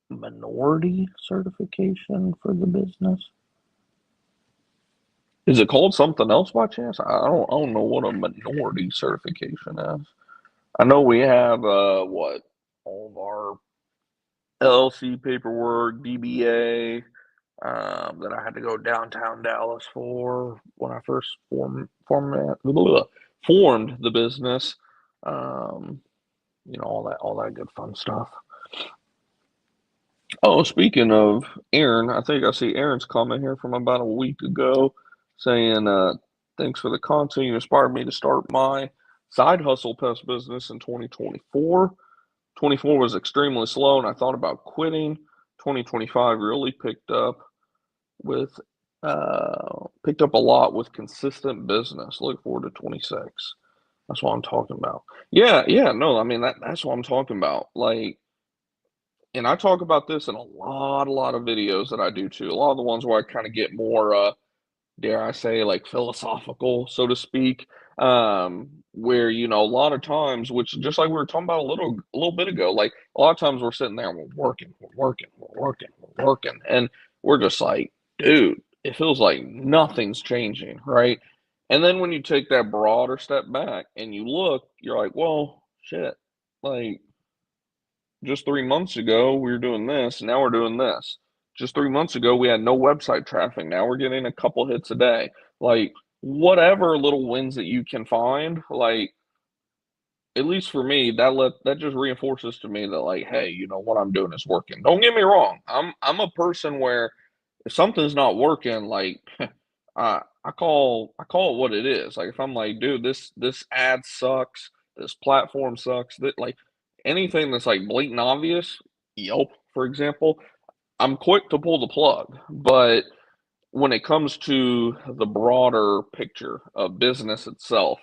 minority certification for the business? Is it called something else by chance? I don't know what a minority certification is. I know we have what, all of our LLC paperwork, DBA, that I had to go downtown Dallas for when I first formed the business. Um, all that good fun stuff. Oh, speaking of Aaron, I think I see Aaron's comment here from about a week ago saying, thanks for the content. You inspired me to start my side hustle pest business in 2024. 24 was extremely slow and I thought about quitting. 2025 really with picked up a lot with consistent business. Look forward to 26. That's what I'm talking about. Yeah, yeah, no, I mean that's what I'm talking about. Like, and I talk about this in a lot of videos that I do too. A lot of the ones where I kind of get more dare I say, like philosophical, so to speak. Where a lot of times, which just like we were talking about a little bit ago, like a lot of times we're sitting there and we're working, and we're just like, dude, it feels like nothing's changing, right? And then when you take that broader step back and you look, you're like, well, shit, like just 3 months ago we were doing this, now we're doing this. Just 3 months ago we had no website traffic. Now we're getting a couple hits a day. Like whatever little wins that you can find, like at least for me, that just reinforces to me that like, hey, what I'm doing is working. Don't get me wrong. I'm a person where if something's not working, like I call it what it is. Like if I'm like, dude, this ad sucks, this platform sucks, that like anything that's like blatant obvious, Yelp, for example, I'm quick to pull the plug. But when it comes to the broader picture of business itself,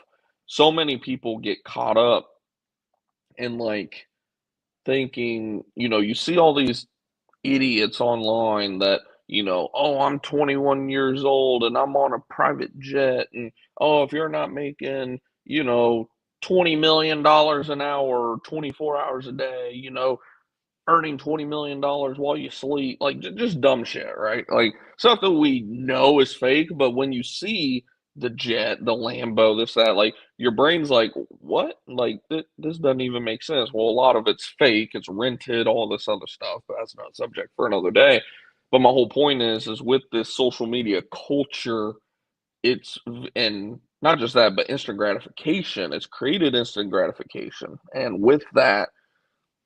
so many people get caught up in like thinking, you see all these idiots online that, oh, I'm 21 years old and I'm on a private jet. And, oh, if you're not making, $20 million an hour, 24 hours a day, earning $20 million while you sleep, like just dumb shit, right? Like stuff that we know is fake, but when you see the jet, the Lambo, this, that, like your brain's like, what? Like this doesn't even make sense. Well, a lot of it's fake, it's rented, all this other stuff, but that's not a subject for another day. But my whole point is with this social media culture, it's and not just that, but instant gratification. It's created instant gratification. And with that,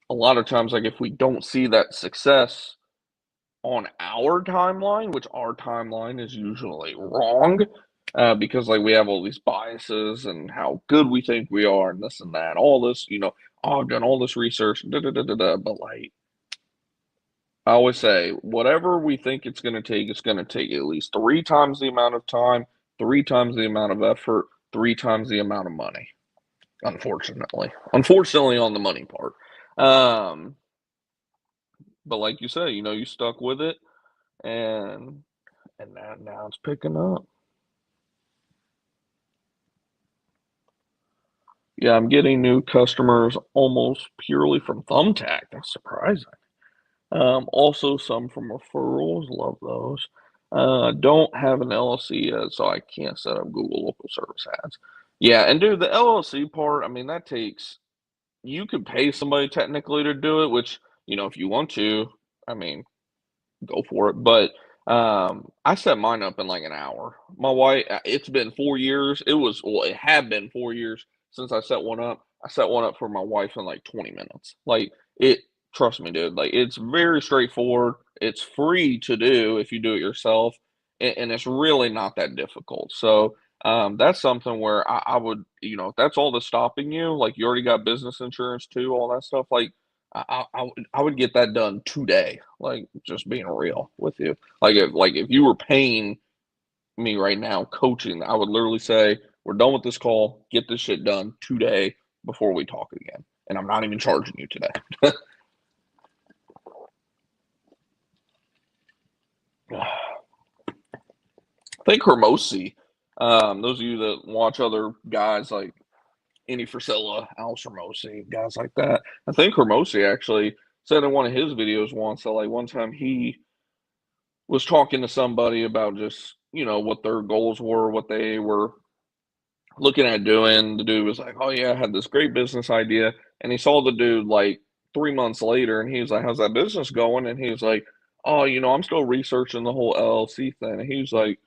a lot of times, like if we don't see that success on our timeline, which our timeline is usually wrong, because like we have all these biases and how good we think we are, and this and that, all this, oh, I've done all this research, da da da da da. But like I always say, whatever we think it's going to take at least 3 times the amount of time, 3 times the amount of effort, 3 times the amount of money. Unfortunately, on the money part. Um, But like you say, you stuck with it, and now it's picking up. Yeah, I'm getting new customers almost purely from Thumbtack. That's surprising. Also some from referrals. Love those. Don't have an LLC yet, so I can't set up Google local service ads. Yeah, and dude, the LLC part, I mean, that takes, you could pay somebody technically to do it, which, if you want to, I mean, go for it. But I set mine up in like an hour. My wife, it's been 4 years. It had been 4 years since I set one up for my wife in like 20 minutes. Like it, trust me, dude. Like it's very straightforward. It's free to do if you do it yourself, and it's really not that difficult. So that's something where I would, if that's all that's stopping you, like you already got business insurance too, all that stuff. Like I would get that done today. Like just being real with you. Like if you were paying me right now coaching, I would literally say, we're done with this call. Get this shit done today before we talk again. And I'm not even charging you today. I think Hermosi, those of you that watch other guys like Andy Frisella, Al Hermosi, guys like that, I think Hermosi actually said in one of his videos once that like one time he was talking to somebody about just, what their goals were, what they were looking at doing. The dude was like, "Oh yeah, I had this great business idea," and he saw the dude like 3 months later, and he was like, "How's that business going?" And he was like, "Oh, I'm still researching the whole LLC thing." And he was like,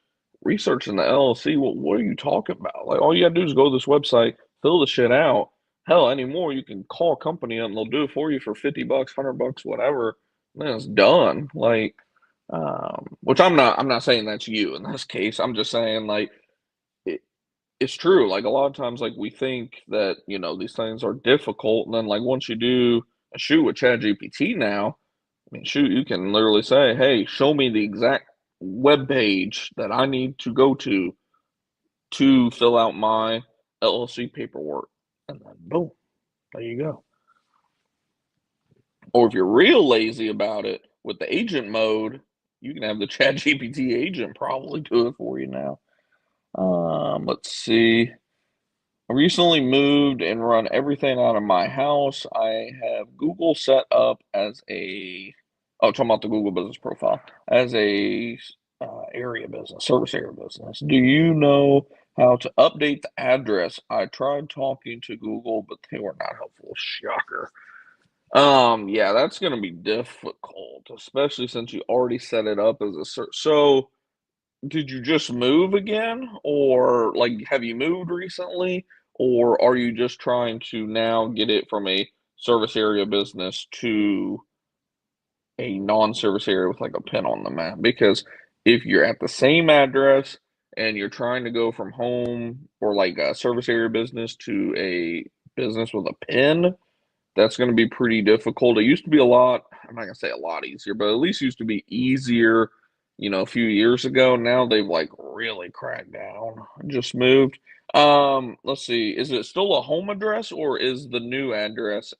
"Researching the LLC? What are you talking about? Like, all you gotta do is go to this website, fill the shit out. Hell, anymore, you can call a company up and they'll do it for you for $50, $100, whatever. And then it's done." Like, which I'm not saying that's you in this case. I'm just saying like it's true. Like a lot of times, like we think that these things are difficult, and then like once you do a shoot with ChatGPT now, I mean, shoot, you can literally say, "Hey, show me the exact web page that I need to go to fill out my LLC paperwork," and then boom, there you go. Or if you're real lazy about it with the agent mode, you can have the ChatGPT agent probably do it for you now. Let's see. I recently moved and run everything out of my house. I have Google set up as talking about the Google business profile, as a area business, service area business. Do you know how to update the address? I tried talking to Google, but they were not helpful. Shocker. Yeah, that's gonna be difficult, especially since you already set it up as a search. So, did you just move again, or like have you moved recently, or are you just trying to now get it from a service area business to a non-service area with like a pin on the map? Because if you're at the same address and you're trying to go from home or like a service area business to a business with a pin, that's going to be pretty difficult. It used to be a lot, I'm not going to say a lot easier, but at least used to be easier, a few years ago. Now they've like really cracked down. Just moved. Let's see. Is it still a home address, or is the new address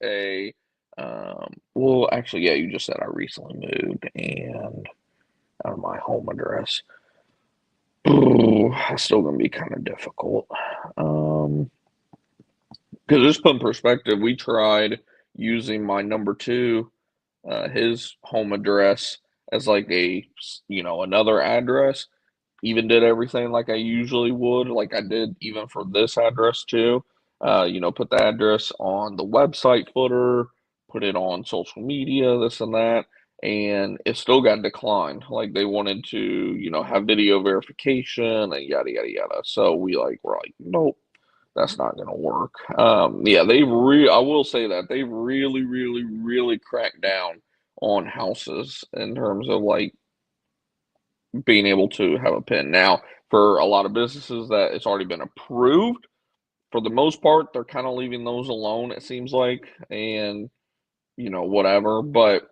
well, actually, yeah, you just said I recently moved and out of my home address. Ooh, that's still going to be kind of difficult. Because just put in perspective, we tried using my number two, his home address as like another address. Even did everything like I usually would, like I did even for this address too. Put the address on the website footer, put it on social media, this and that, and it still got declined. Like they wanted to, have video verification and yada yada yada. So we're like, nope, that's not going to work. Yeah, I will say that they've really, really, really cracked down on houses in terms of like being able to have a PIN. Now, for a lot of businesses that it's already been approved, for the most part, they're kind of leaving those alone, it seems like, and whatever. But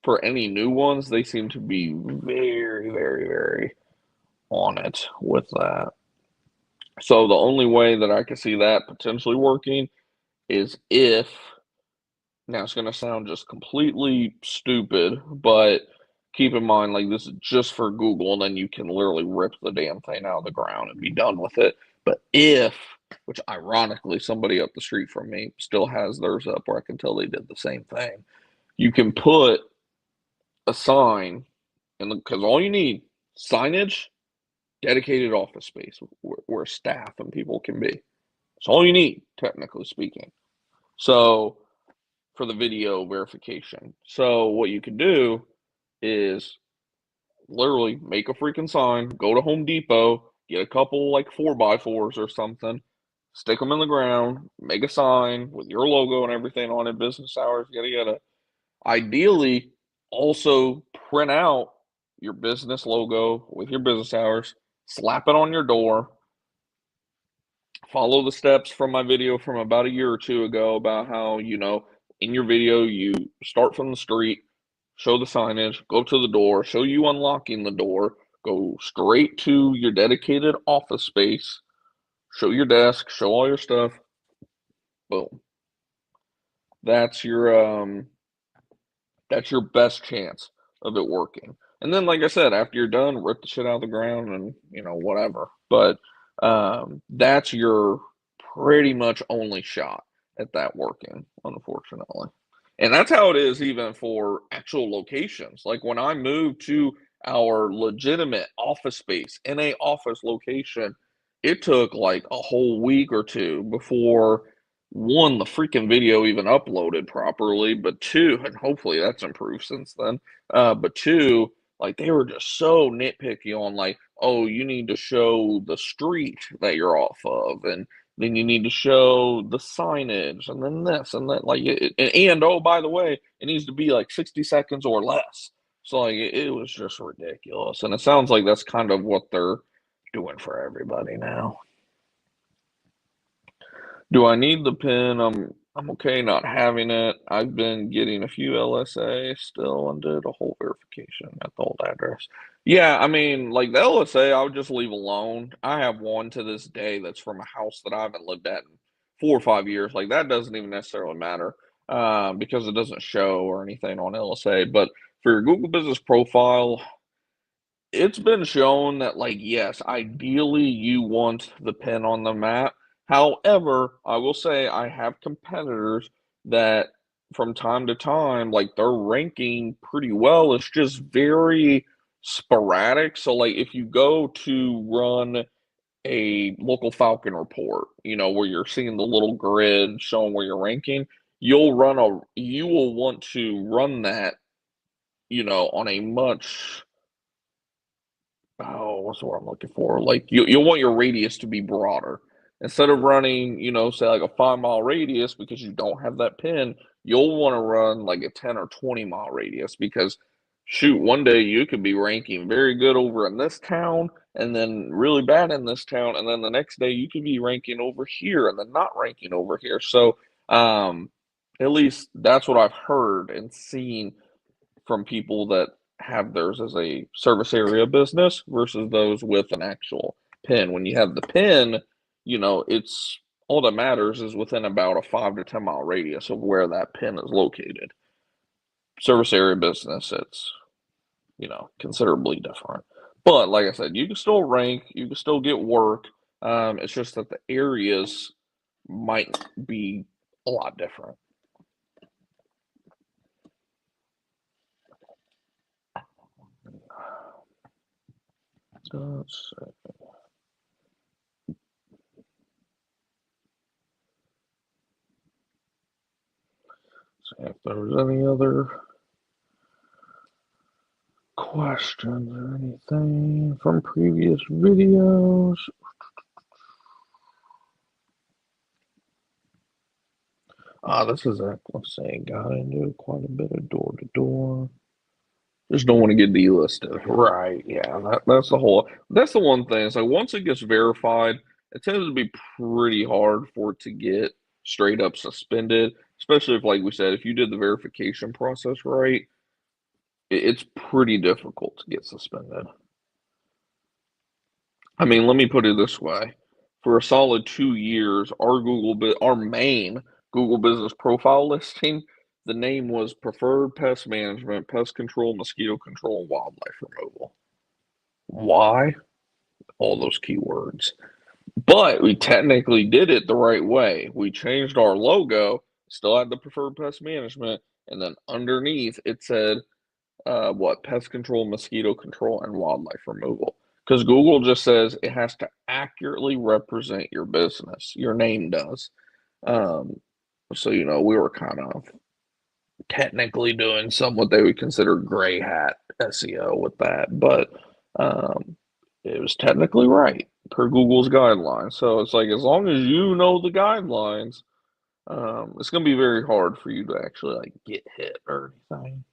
for any new ones, they seem to be very, very, very on it with that. So the only way that I can see that potentially working is if, now it's going to sound just completely stupid, but keep in mind, like, this is just for Google, and then you can literally rip the damn thing out of the ground and be done with it. But if, which ironically, somebody up the street from me still has theirs up where I can tell they did the same thing, you can put a sign, and because all you need, signage, dedicated office space where staff and people can be. That's all you need, technically speaking. So, for the video verification. So what you can do is literally make a freaking sign, go to Home Depot, get a couple like 4x4s or something, stick them in the ground, make a sign with your logo and everything on it, business hours, yada yada. Ideally, also print out your business logo with your business hours, slap it on your door, follow the steps from my video from about a year or two ago about how, in your video, you start from the street, show the signage, go to the door, show you unlocking the door, go straight to your dedicated office space, show your desk, show all your stuff. Boom. That's your best chance of it working. And then, like I said, after you're done, rip the shit out of the ground and, whatever. But that's your pretty much only shot at that working, unfortunately. And that's how it is even for actual locations. Like when I moved to our legitimate office space in a office location, it took like a whole week or two before one, the freaking video even uploaded properly, but two, and hopefully that's improved since then. But two, like they were just so nitpicky on like, oh, you need to show the street that you're off of, and then you need to show the signage, and then this and that. Like, and oh, by the way, it needs to be like 60 seconds or less. So like, it was just ridiculous, and it sounds like that's kind of what they're doing for everybody now. Do I need the PIN? I'm okay not having it. I've been getting a few LSA still and did a whole verification at the old address. Yeah, I mean, like the LSA, I would just leave alone. I have one to this day that's from a house that I haven't lived at in 4 or 5 years. Like that doesn't even necessarily matter because it doesn't show or anything on LSA. But for your Google Business Profile, it's been shown that, like, yes, ideally you want the pin on the map. However, I will say I have competitors that from time to time, like, they're ranking pretty well. It's just very sporadic. So, like, if you go to run a local Falcon report, where you're seeing the little grid showing where you're ranking, you will want to run that, on a much what's the word I'm looking for? Like you'll want your radius to be broader. Instead of running, say like a 5 mile radius because you don't have that pin, you'll want to run like a 10 or 20 mile radius because shoot, one day you could be ranking very good over in this town and then really bad in this town, and then the next day you could be ranking over here and then not ranking over here. So at least that's what I've heard and seen from people that have theirs as a service area business versus those with an actual pin. When you have the pin, it's all that matters is within about a 5 to 10 mile radius of where that pin is located. Service area business, it's considerably different. But like I said, you can still rank, you can still get work. It's just that the areas might be a lot different. Let's see if there's any other questions or anything from previous videos. This is let's say got into quite a bit of door to door. Just don't want to get delisted. Right, yeah. That's the one thing. It's like once it gets verified, it tends to be pretty hard for it to get straight up suspended. Especially if, like we said, if you did the verification process right, it's pretty difficult to get suspended. I mean, let me put it this way. For a solid 2 years, our main Google Business Profile listing, the name was Preferred Pest Management, Pest Control, Mosquito Control, and Wildlife Removal. Why? All those keywords. But we technically did it the right way. We changed our logo, still had the Preferred Pest Management, and then underneath it said pest control, mosquito control, and wildlife removal. Because Google just says it has to accurately represent your business. Your name does. So, we were kind of technically doing some what they would consider gray hat SEO with that. But it was technically right per Google's guidelines. So it's like as long as you know the guidelines, it's going to be very hard for you to actually like get hit or anything.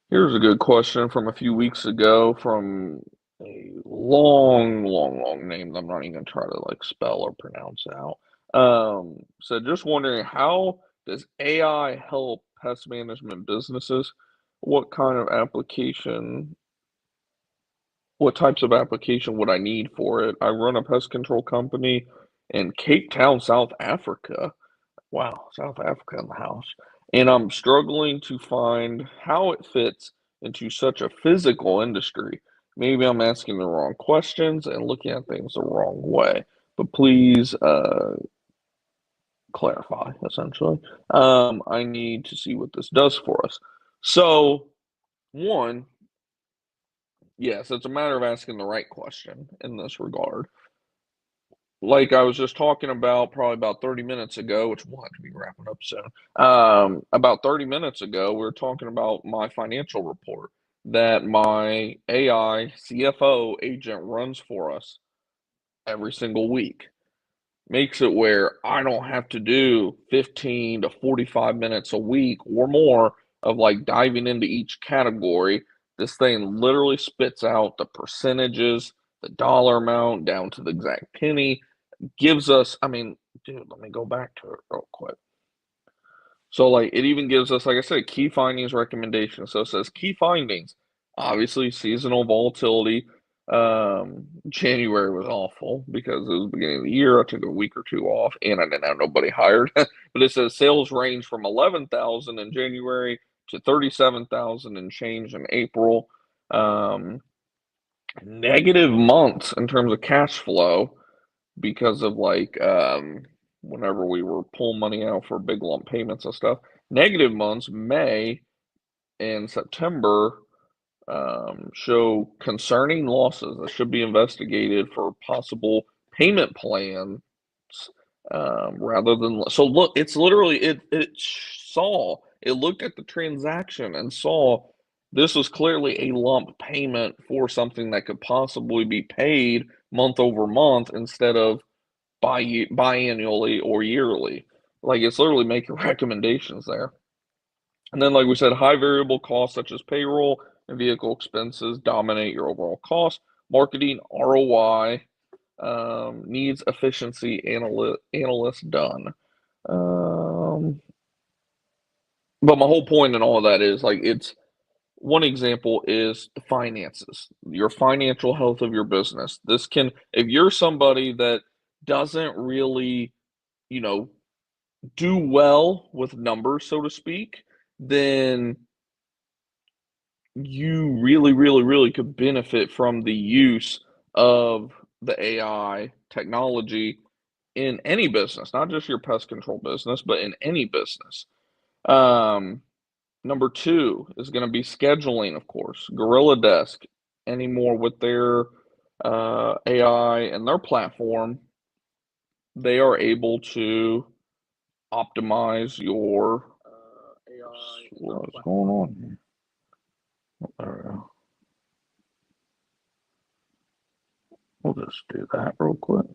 Here's a good question from a few weeks ago from a long name that I'm not even gonna try to like spell or pronounce out. So just wondering, how does AI help pest management businesses? What kind of application, what types of application would I need for it? I run a pest control company in Cape Town, South Africa. Wow, South Africa in the house. And I'm struggling to find how it fits into such a physical industry. Maybe I'm asking the wrong questions and looking at things the wrong way. But please clarify, essentially. I need to see what this does for us. So, one, yes, it's a matter of asking the right question in this regard. Like I was just talking about probably about 30 minutes ago, which we'll have to be wrapping up soon. About 30 minutes ago, we were talking about my financial report that my AI CFO agent runs for us every single week. Makes it where I don't have to do 15 to 45 minutes a week or more of like diving into each category. This thing literally spits out the percentages, the dollar amount down to the exact penny, gives us, I mean, dude, let me go back to it real quick. So, like, it even gives us, like I said, key findings recommendations. So it says key findings, obviously seasonal volatility. January was awful because it was the beginning of the year. I took a week or two off and I didn't have nobody hired. But it says sales range from 11,000 in January to 37,000 and change in April. Um, Negative months in terms of cash flow because of like whenever we were pulling money out for big lump payments and stuff. Negative months, May and September, show concerning losses that should be investigated for possible payment plans rather than so look, it's literally it looked at the transaction and saw this was clearly a lump payment for something that could possibly be paid month over month instead of biannually or yearly. Like it's literally making recommendations there. And then, like we said, high variable costs such as payroll and vehicle expenses dominate your overall cost. Marketing ROI needs efficiency analyst done. Um, but my whole point in all of that is like it's one example is the finances, your financial health of your business. This can, if you're somebody that doesn't really, you know, do well with numbers, so to speak, then you really could benefit from the use of the AI technology in any business, not just your pest control business, but in any business. Um, Number two is going to be scheduling, of course. GorillaDesk, anymore with their AI and their platform, they are able to optimize your. What's going on here? There we go. We'll just do that real quick.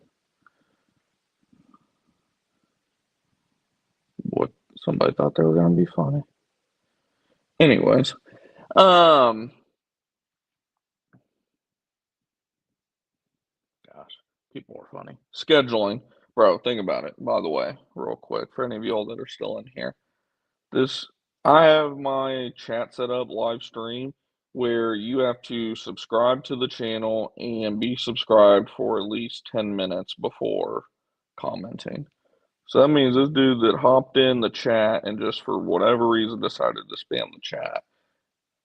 What somebody thought they were going to be funny. Anyways, gosh, people are funny. Scheduling, bro. Think about it. By the way, real quick, for any of y'all that are still in here, this I have my chat set up live stream where you have to subscribe to the channel and be subscribed for at least 10 minutes before commenting. So that means this dude that hopped in the chat and just for whatever reason decided to spam the chat,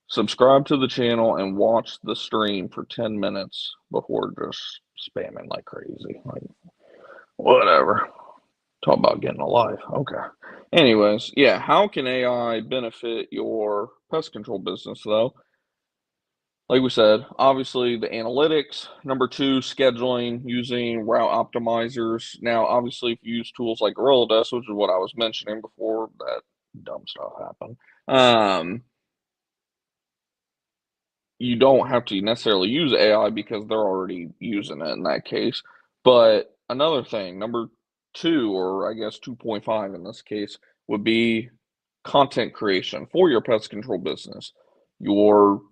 subscribe to the channel and watch the stream for 10 minutes before just spamming like crazy. Like, whatever. Talk about getting a life. Okay. Anyways, yeah, how can AI benefit your pest control business though? Like we said, obviously the analytics. Number two, scheduling using route optimizers. Now, obviously, if you use tools like GorillaDesk, which is what I was mentioning before that dumb stuff happened, you don't have to necessarily use AI because they're already using it in that case. But another thing, number two, or I guess 2.5 in this case, would be content creation for your pest control business, your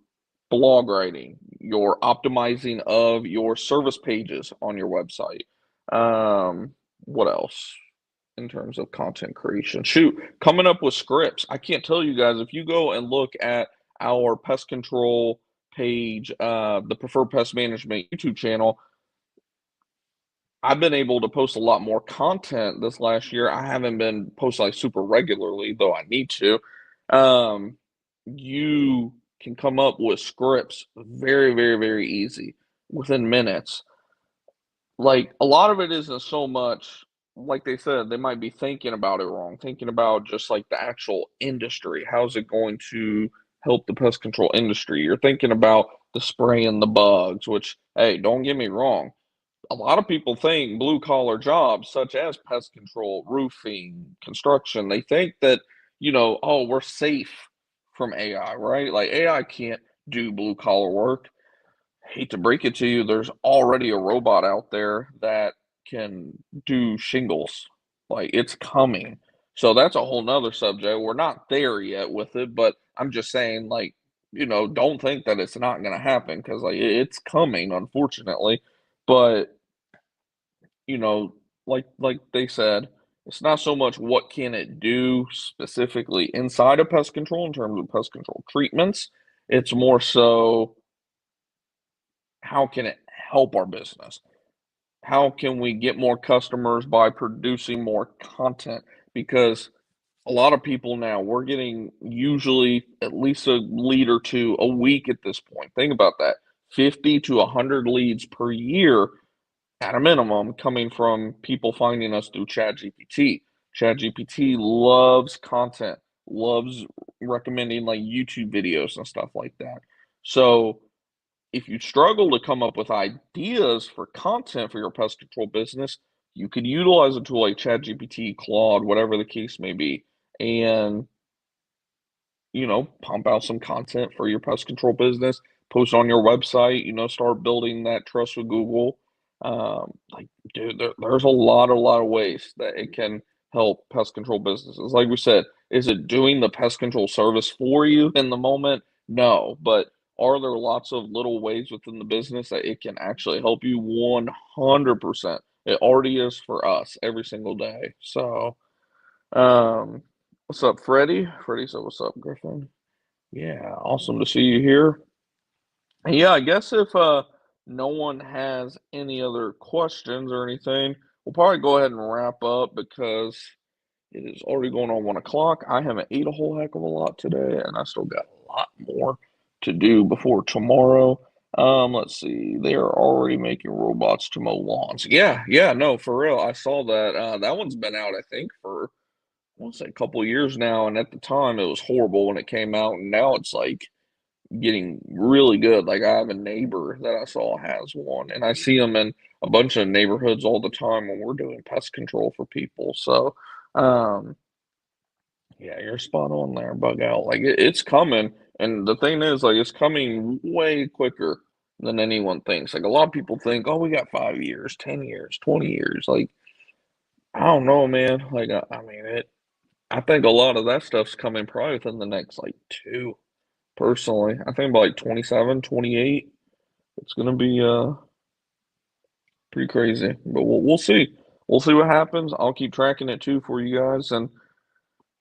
blog writing, your optimizing of your service pages on your website. What else in terms of content creation? Shoot, coming up with scripts. I can't tell you guys, if you go and look at our pest control page, the Preferred Pest Management YouTube channel, I've been able to post a lot more content this last year. I haven't been posting like super regularly, though I need to. Um, you can come up with scripts very, very, very easy within minutes. Like a lot of it isn't so much like they said, they might be thinking about it wrong, thinking about just like the actual industry. How's it going to help the pest control industry? You're thinking about the spraying the bugs, which, hey, don't get me wrong, a lot of people think blue collar jobs such as pest control, roofing, construction, they think that, oh, we're safe from AI, right? Like AI can't do blue collar work. Hate to break it to you, there's already a robot out there that can do shingles. Like it's coming. So that's a whole nother subject. We're not there yet with it, but I'm just saying, like, don't think that it's not going to happen because, like, it's coming, unfortunately. But you know, like they said, it's not so much what can it do specifically inside of pest control in terms of pest control treatments. It's more so how can it help our business? How can we get more customers by producing more content? Because a lot of people now, we're getting usually at least a lead or two a week at this point. Think about that. 50 to 100 leads per year at a minimum coming from people finding us through ChatGPT. ChatGPT loves content, loves recommending like YouTube videos and stuff like that. So if you struggle to come up with ideas for content for your pest control business, you could utilize a tool like ChatGPT, Claude, whatever the case may be, and pump out some content for your pest control business, post on your website, start building that trust with Google. Like, dude, there's a lot of ways that it can help pest control businesses. Like we said, is it doing the pest control service for you in the moment? No, but are there lots of little ways within the business that it can actually help you? 100%. It already is for us every single day. So, um, what's up, Freddie? Freddie said, "What's up, Griffin?" Yeah, awesome to see you here. And yeah, I guess if no one has any other questions or anything, we'll probably go ahead and wrap up because it is already going on 1 o'clock. I haven't ate a whole heck of a lot today, and I still got a lot more to do before tomorrow. Let's see. They are already making robots to mow lawns. Yeah, yeah, no, for real. I saw that. That one's been out, I think, for I want to say a couple of years now, and at the time it was horrible when it came out, and now it's like getting really good. Like I have a neighbor that I saw has one, and I see them in a bunch of neighborhoods all the time when we're doing pest control for people. So, um, yeah, you're spot on there, bug out. Like it's coming, and the thing is, like it's coming way quicker than anyone thinks. Like a lot of people think, oh, we got 5 years, 10 years, 20 years. Like I don't know, man. Like I mean, I think a lot of that stuff's coming probably within the next like two. Personally, I think by like 27, 28, it's gonna be pretty crazy. But we'll see. We'll see what happens. I'll keep tracking it too for you guys. And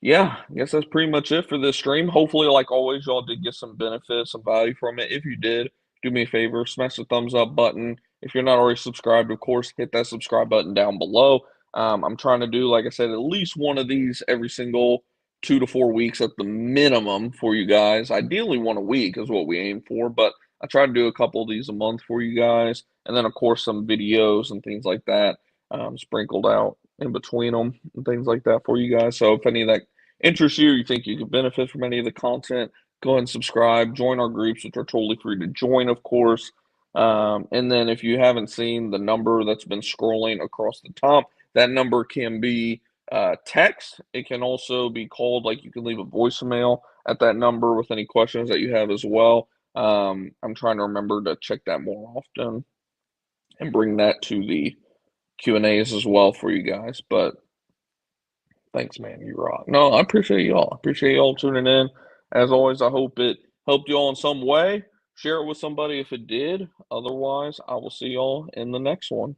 yeah, I guess that's pretty much it for this stream. Hopefully, like always, y'all did get some benefit, some value from it. If you did, do me a favor, smash the thumbs up button. If you're not already subscribed, of course, hit that subscribe button down below. I'm trying to do, like I said, at least one of these every single 2 to 4 weeks at the minimum for you guys. Ideally, one a week is what we aim for, but I try to do a couple of these a month for you guys. And then, of course, some videos and things like that sprinkled out in between them and things like that for you guys. So if any of that interests you, or you think you could benefit from any of the content, go ahead and subscribe. Join our groups, which are totally free to join, of course. And then if you haven't seen the number that's been scrolling across the top, that number can be text. It can also be called, like you can leave a voicemail at that number with any questions that you have as well. I'm trying to remember to check that more often and bring that to the Q&As as well for you guys. But thanks, man. You rock. No, I appreciate y'all. I appreciate y'all tuning in. As always, I hope it helped y'all in some way. Share it with somebody if it did. Otherwise, I will see y'all in the next one.